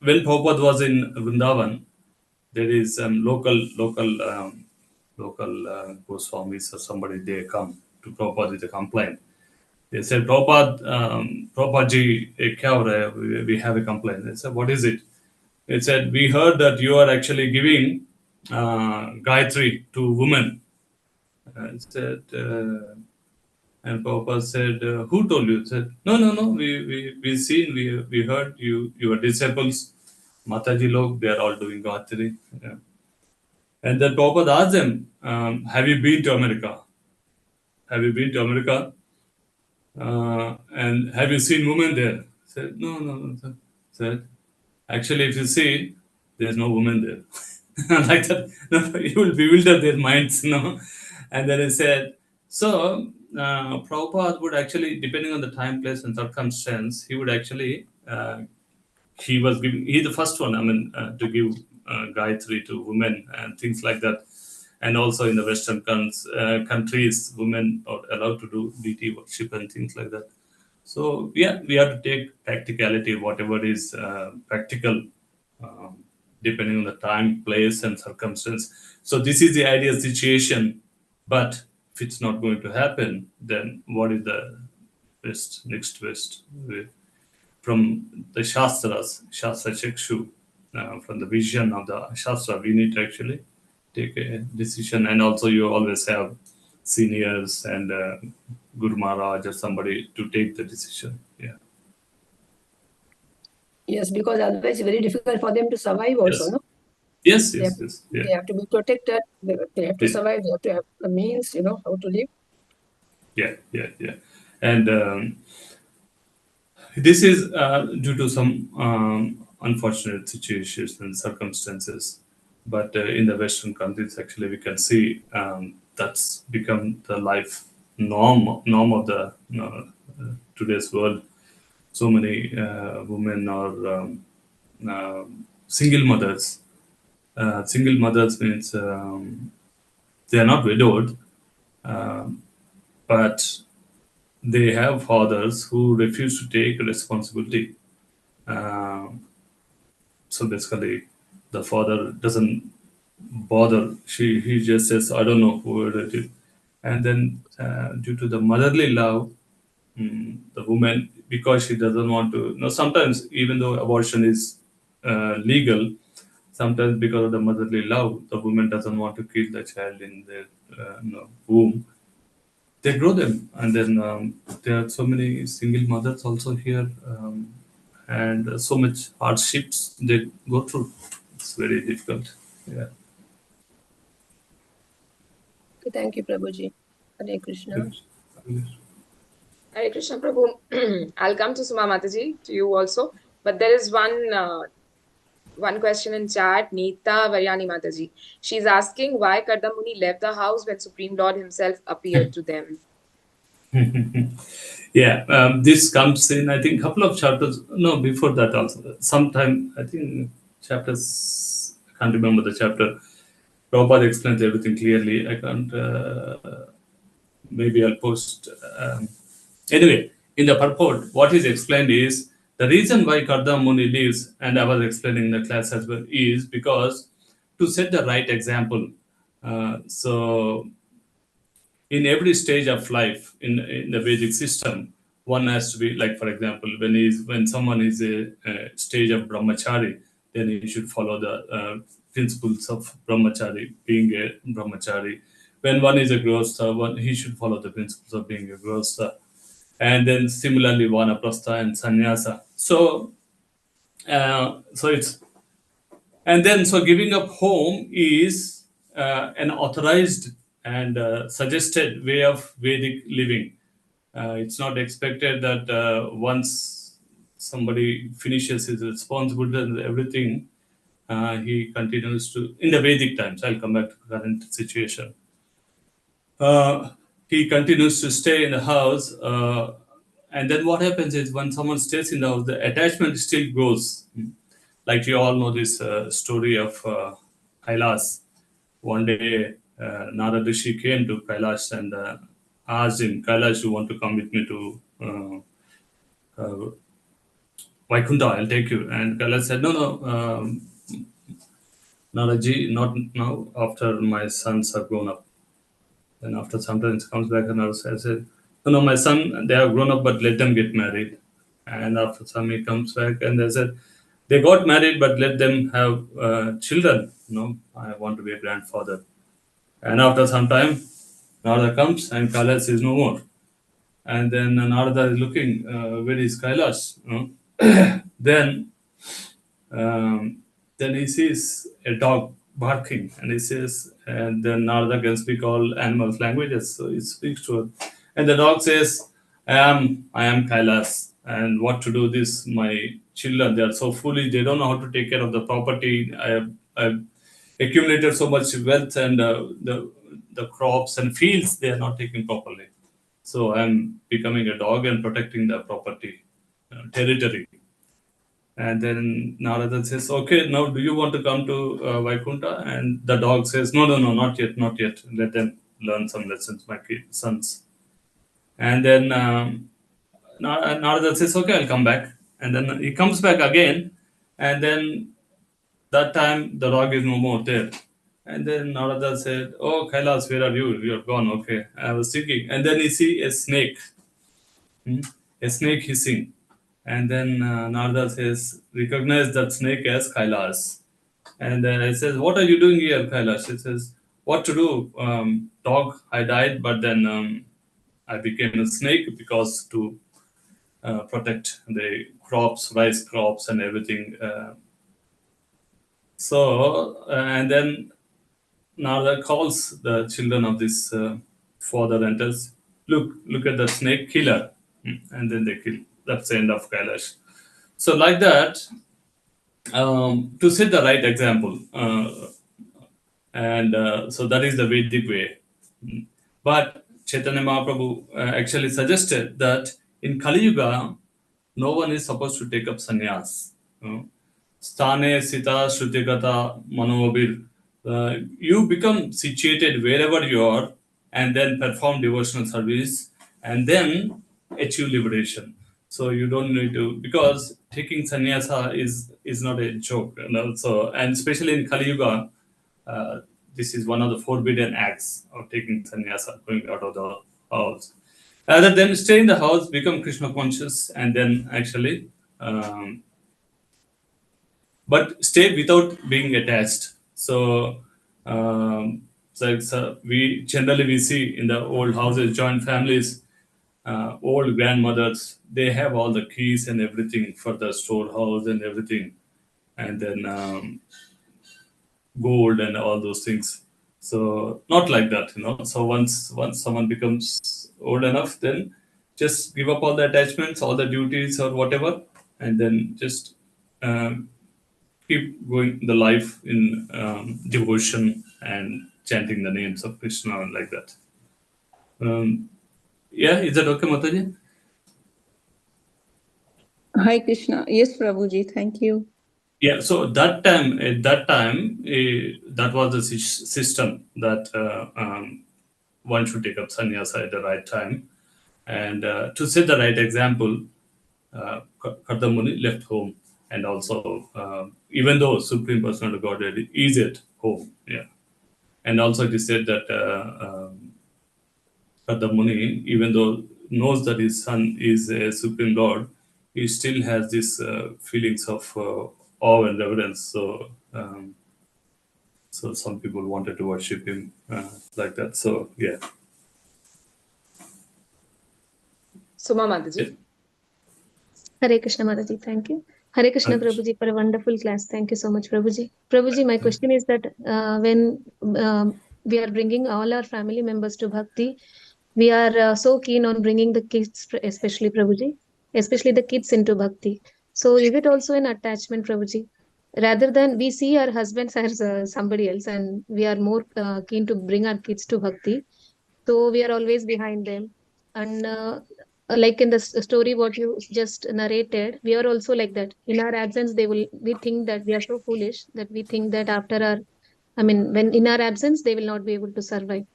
Prabhupada was in Vrindavan, there is local Goswamis or somebody, they come to Prabhupada with a complaint. They said, Prabhupada ji, kya ho raha hai? We have a complaint. They said, what is it? They said, we heard that you are actually giving Gayatri to women. And Prabhupada said, who told you? He said, no, we seen, we heard your disciples, Mataji log, they are all doing Gayatri. Yeah. And then Prabhupada asked them, have you been to America? Have you been to America? And have you seen women there? Said, no. Said, actually, if you see, there's no woman there. Like that, you will bewilder their minds, And then he said, so Prabhupada would actually, depending on the time, place, and circumstance, he would actually, he the first one, to give Gayatri to women and things like that. And also in the Western countries, women are allowed to do deity worship and things like that. So yeah, we have to take practicality, whatever is practical, depending on the time, place, and circumstance. So this is the ideal situation. But if it's not going to happen, then what is the next best? From the Shastras, Shastra Chakshu, from the vision of the Shastra, we need to actually take a decision. And also you always have seniors and Guru Maharaj or somebody to take the decision. Yeah. Yes, because otherwise it's very difficult for them to survive also, no? Yes. They have to be protected. They have to survive. They have to have the means, how to live. Yeah. And this is due to some unfortunate situations and circumstances. But in the Western countries, actually, we can see that's become the life norm of the today's world. So many women are single mothers. Single mothers means they are not widowed, but they have fathers who refuse to take responsibility. So basically, the father doesn't bother. He just says, "I don't know who it is," and then due to the motherly love, the woman, because she doesn't want to. Sometimes even though abortion is legal, sometimes because of the motherly love, the woman doesn't want to kill the child in their womb. They grow them, and then there are so many single mothers also here, and so much hardships they go through. It's very difficult. Yeah. Okay, thank you, Prabhuji. Hare Krishna. Hare Krishna Prabhu. I'll come to Suma Mataji, to you also. But there is one question in chat, Neeta Varyani Mataji. She's asking why Kardamuni left the house when Supreme Lord himself appeared to them. Yeah, this comes in, I think, couple of chapters. No, before that also. Sometime, I think, chapters, I can't remember the chapter. Prabhupada explains everything clearly. I can't, maybe I'll post. Anyway, in the purport, what is explained is the reason why Kardam Muni leaves, and I was explaining in the class as well, is because to set the right example. So in every stage of life in the Vedic system, one has to be like, for example, when someone is a stage of brahmachari, then he should follow the principles of brahmachari, being a brahmachari. When one is a grihastha, he should follow the principles of being a grihastha. And then similarly, vanaprastha and sannyasa. So it's, and then so giving up home is an authorized and suggested way of Vedic living. It's not expected that once somebody finishes his responsibility and everything, he continues to, in the Vedic times, I'll come back to the current situation. He continues to stay in the house. And then what happens is when someone stays in the house, the attachment still grows. Like you all know this story of Kailash. One day, Narada Rishi came to Kailash and asked him, Kailash, you want to come with me to Vaikuntha? I'll take you. And Kailash said, no, Naraji, not now, after my sons are grown up. Then after some time, it comes back and I said, no, my son, they have grown up, but let them get married. And after some, he comes back and they said, they got married, but let them have children. I want to be a grandfather. And after some time, Narada comes and Kailash is no more. And then Narada is looking, where is Kailash? Then he sees a dog barking and he says, and then Narada can speak all animals' languages, so he speaks to her. And the dog says, I am Kailash, and what to do this? My children, they are so foolish, they don't know how to take care of the property. I've accumulated so much wealth and the crops and fields, they are not taken properly. So I'm becoming a dog and protecting the property, territory. And then Narada says, okay, now do you want to come to Vaikuntha? And the dog says, no, not yet. Let them learn some lessons, my sons. And then Narada says, okay, I'll come back. And then he comes back again. And then that time the dog is no more there. And then Narada said, oh, Kailash, where are you? You're gone. Okay, I was thinking. And then he see a snake hissing. And then Narada says, recognize that snake as Kailash. And then I says, what are you doing here, Kailash? He says, what to do? Dog, I died, but then I became a snake because to protect the crops, rice crops and everything. And then Narada calls the children of this father and tells, look at the snake killer. And then they kill. That's the end of Kailash. So like that, to set the right example. And so that is the Vedic way. But Chaitanya Mahaprabhu actually suggested that in Kali Yuga, no one is supposed to take up sannyas. Sthane sita shrutigata manobir. You become situated wherever you are and then perform devotional service and then achieve liberation. So you don't need to, because taking sannyasa is not a joke. So, and especially in Kali Yuga, uh, this is one of the forbidden acts of taking sannyasa, going out of the house. Rather than stay in the house, become Krishna conscious, and then actually, but stay without being attached. So, we generally we see in the old houses, joint families, old grandmothers, they have all the keys and everything for the storehouse and everything, and then gold and all those things. So not like that. So once someone becomes old enough, then just give up all the attachments, all the duties or whatever, and then just um, keep going the life in devotion and chanting the names of Krishna and like that. Yeah, is that okay, Mataji? Hi Krishna. Yes, Prabhuji. Thank you. Yeah, so at that time, that was the system that one should take up sannyasa at the right time. And to set the right example, Kardamuni left home. And also, even though Supreme Personality of Godhead is at home, yeah. And also it is said that Kardamuni, even though knows that his son is a Supreme Lord, he still has this feelings of awe and reverence. So some people wanted to worship him like that. So yeah. Suma Mataji. Hare Krishna Mataji, thank you. Hare Krishna Prabhuji for a wonderful class. Thank you so much, Prabhuji. Prabhuji, my question is that when we are bringing all our family members to Bhakti, we are so keen on bringing the kids, especially Prabhuji, especially the kids into Bhakti. So is it also an attachment, Prabhuji? Rather than we see our husbands as somebody else and we are more keen to bring our kids to Bhakti. So we are always behind them. And like in the story what you just narrated, we are also like that. In our absence, we think that we are so foolish that we think that after our, I mean, when in our absence, they will not be able to survive.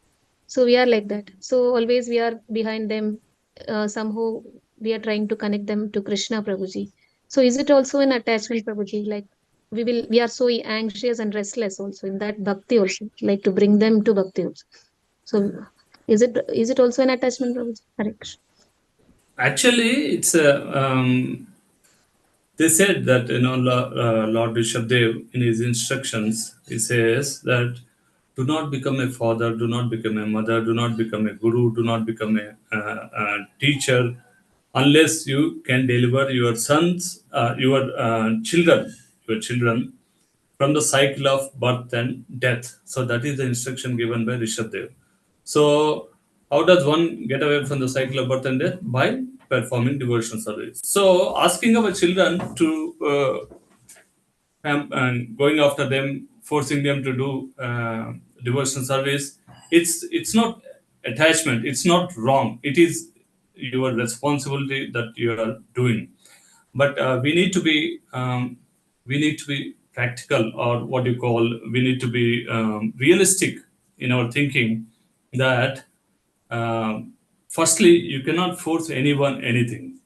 So we are like that. So always we are behind them. Somehow we are trying to connect them to Krishna Prabhuji. So is it also an attachment, Prabhuji? Like we are so anxious and restless also in that bhakti also, like to bring them to bhakti also. So is it also an attachment, Prabhuji? Hare Krishna. Actually, it's a. They said that Lord Rishabdev in his instructions he says that do not become a father, do not become a mother, do not become a guru, do not become a teacher unless you can deliver your sons, your children from the cycle of birth and death. So that is the instruction given by Rishabdev. So how does one get away from the cycle of birth and death? By performing devotional service. So asking our children to and going after them, forcing them to do devotional service, it's not attachment. It's not wrong. It is your responsibility that you are doing. But we need to be practical, or what you call, we need to be realistic in our thinking that firstly you cannot force anyone anything.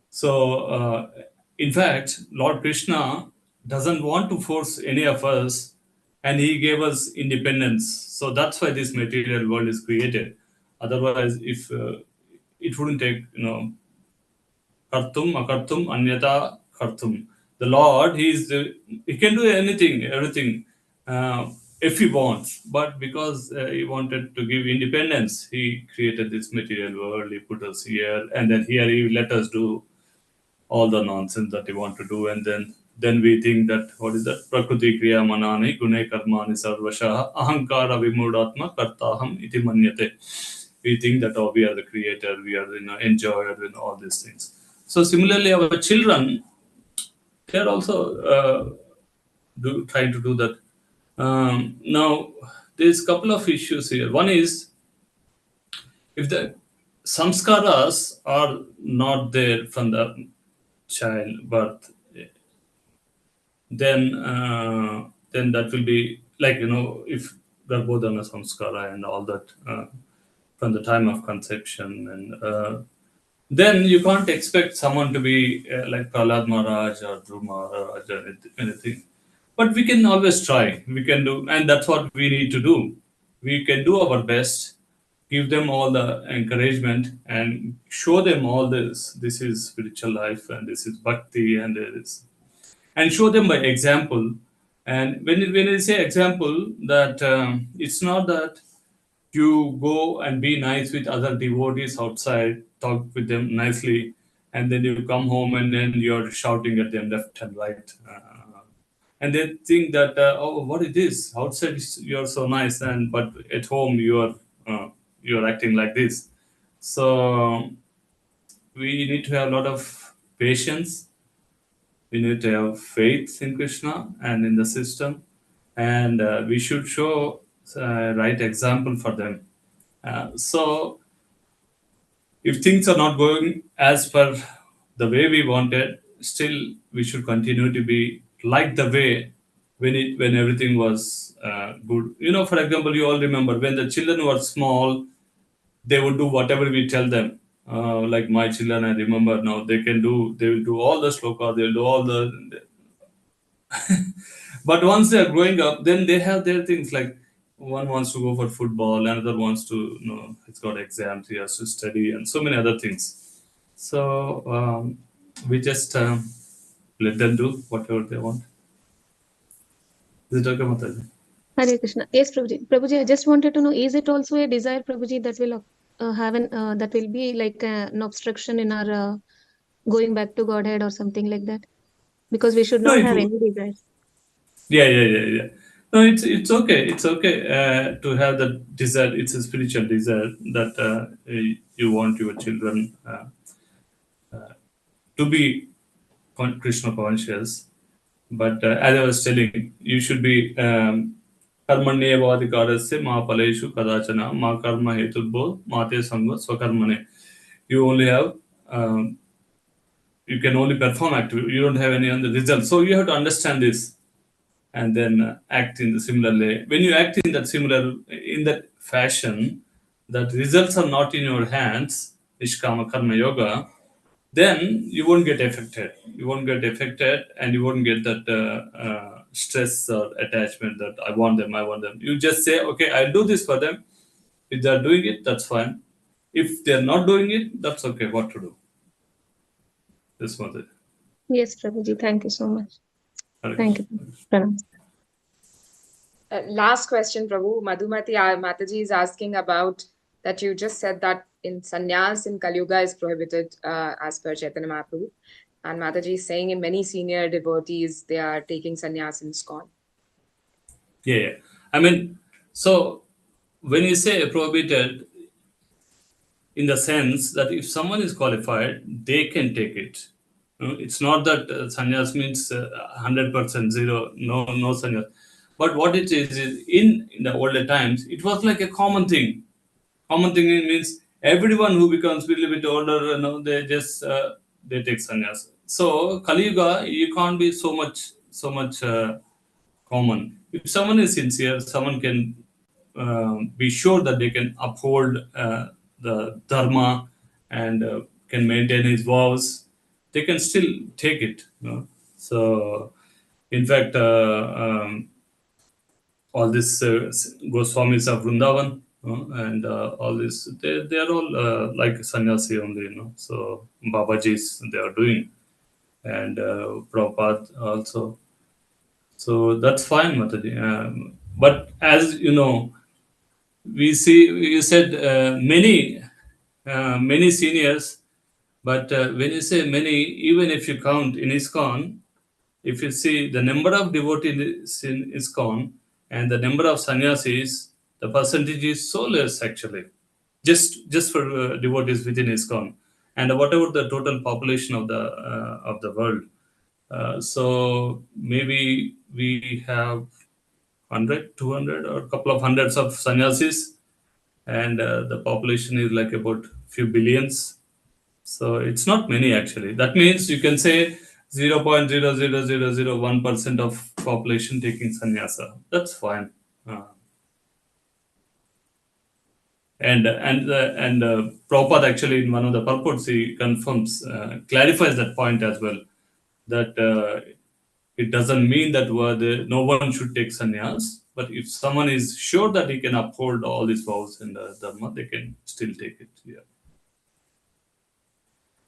So in fact Lord Krishna doesn't want to force any of us, and he gave us independence. So that's why this material world is created. Otherwise, if it wouldn't take kartum akartum anyata kartum. The Lord, he can do anything, everything, if he wants. But because he wanted to give independence, he created this material world. He put us here, and then here he let us do all the nonsense that he want to do, and then we think that what is that? Prakriti kriya manani gune karmani sarvashaha ahankara vimudatma kartaham iti manyate. We think that we are the creator, we are the enjoyer, and all these things. So similarly, our children, they are also trying to do that. Now, there's a couple of issues here. One is, if the samskaras are not there from the child birth, then that will be like, if Garbhodana samskara and all that from the time of conception, and then you can't expect someone to be like Prahlad Maharaj or Dhruv Maharaj or anything. But we can always try. We can do, and that's what we need to do. We can do our best, give them all the encouragement, and show them all this. This is spiritual life, and this is bhakti, and this, and show them by example. And when I say example, that it's not that you go and be nice with other devotees outside, talk with them nicely, and then you come home and then you're shouting at them left and right. And they think that, oh, what is this? Outside you're so nice, and but at home you're acting like this. So we need to have a lot of patience. We need to have faith in Krishna and in the system, and we should show right example for them. So if things are not going as per the way we wanted, still we should continue to be like the way when everything was good. For example, you all remember when the children were small, they would do whatever we tell them. Like my children, I remember now, they will do all the sloka, they'll do all the. But once they are growing up, then they have their things, like one wants to go for football, another wants to, he's got exams, he has to study, and so many other things. So we just let them do whatever they want. Is it okay, Mataji? Hare Krishna. Yes, Prabhuji. Prabhuji, I just wanted to know, is it also a desire, Prabhuji, that will that will be like an obstruction in our going back to Godhead or something like that? Because we should No, not have any desires. Yeah. No, it's okay. It's okay to have that desire. It's a spiritual desire that you want your children to be Krishna conscious. But as I was telling, you should be karmanyevadhikarasya ma paleshu kadachana ma karma hetubho mate sangha swakarmane. You only have you can only perform activity. You don't have any other result. So you have to understand this, and then act in the similar way. When you act in that fashion, that results are not in your hands, Nishkama Karma Yoga, then you won't get affected. You won't get affected, and you won't get that stress or attachment that I want them. You just say, okay, I'll do this for them. If they're doing it, that's fine. If they're not doing it, that's okay. What to do? This was it. Yes, Prabhuji. Thank you so much. Okay. Thank you. Pranam. Last question, Prabhu. Madhumati Mataji is asking about that you just said that in sannyas in Kali Yuga is prohibited as per Chaitanya Mahaprabhu. And Mataji is saying in many senior devotees, they are taking sannyas in ISKCON. Yeah. I mean, so when you say prohibited, in the sense that if someone is qualified, they can take it. It's not that sannyas means 100% zero, no sannyas. But what it is in the older times, it was like a common thing. Common thing means everyone who becomes a little bit older, they just they take sannyas. So Kali Yuga, you can't be so much common. If someone is sincere, someone can be sure that they can uphold the dharma and can maintain his vows, they can still take it. So, in fact, all this Goswamis of Vrindavan and all this, they are all like sannyasi only. So Babajis they are doing, and Prabhupada also. So that's fine, Mataji. But as you know, we see, you said many seniors, but when you say many, even if you count in ISKCON, if you see the number of devotees in ISKCON and the number of sannyasis, the percentage is so less actually, just for devotees within ISKCON, and whatever the total population of the world. So maybe we have 100, 200, or a couple of hundreds of sannyasis, and the population is like about few billions. So it's not many actually. That means you can say 0.00001% of population taking sannyasa. That's fine. And Prabhupada actually in one of the purports he confirms, clarifies that point as well, that it doesn't mean that no one should take sannyas, but if someone is sure that he can uphold all these vows in the dharma, they can still take it. Yeah.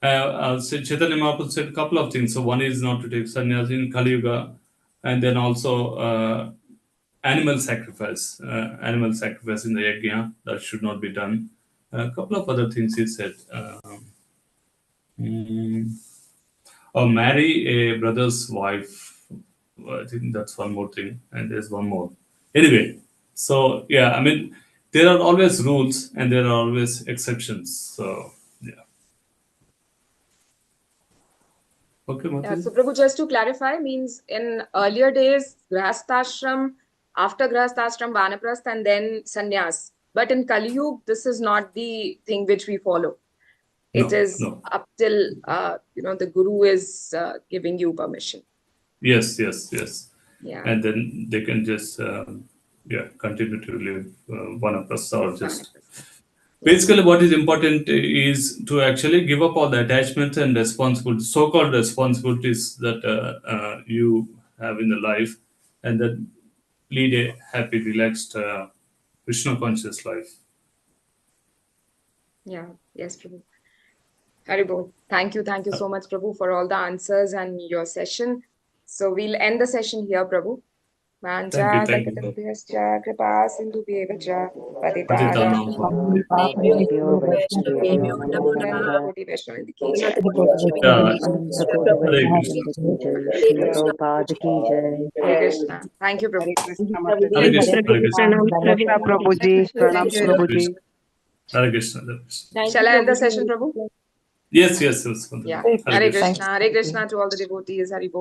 Chaitanya Mahaprabhu said a couple of things. So one is not to take sannyas in Kali Yuga, and then also animal sacrifice in the yajna, that should not be done. A couple of other things he said. Or marry a brother's wife. I think that's one more thing, and there's one more. Anyway, so yeah, I mean, there are always rules and there are always exceptions. So yeah. Okay, Yeah, Mati. so Prabhu, just to clarify, means in earlier days, Grahasthashram, after Grahasthashram, Vanaprastha, and then Sannyas. But in Kali Yuga, this is not the thing which we follow. It is up till the Guru is giving you permission. Yes. Yeah. And then they can just continue to live Vanaprastha or just. Basically, what is important is to actually give up all the attachments and responsibilities, so-called responsibilities that you have in the life, and then lead a happy, relaxed, Krishna conscious life. Yeah. Yes, Prabhu. Haribol. Thank you so much, Prabhu, for all the answers and your session. So we'll end the session here, Prabhu. Thank you. Kripa sindhubhyeva cha Patitanam pavanebhyo Vaishnavebhyo namo namah. Koti Vaishnava ki jai. Hare Krishna. Hare Krishna. Thank you, Prabhu. Hare Krishna. Hare Krishna. Namaskar Prabhuji. Pranam Prabhuji. Hare Krishna. Shall I end the session, Prabhu? Yes. Yeah. Hare Krishna. Hare Krishna to all the devotees. Hari Bol.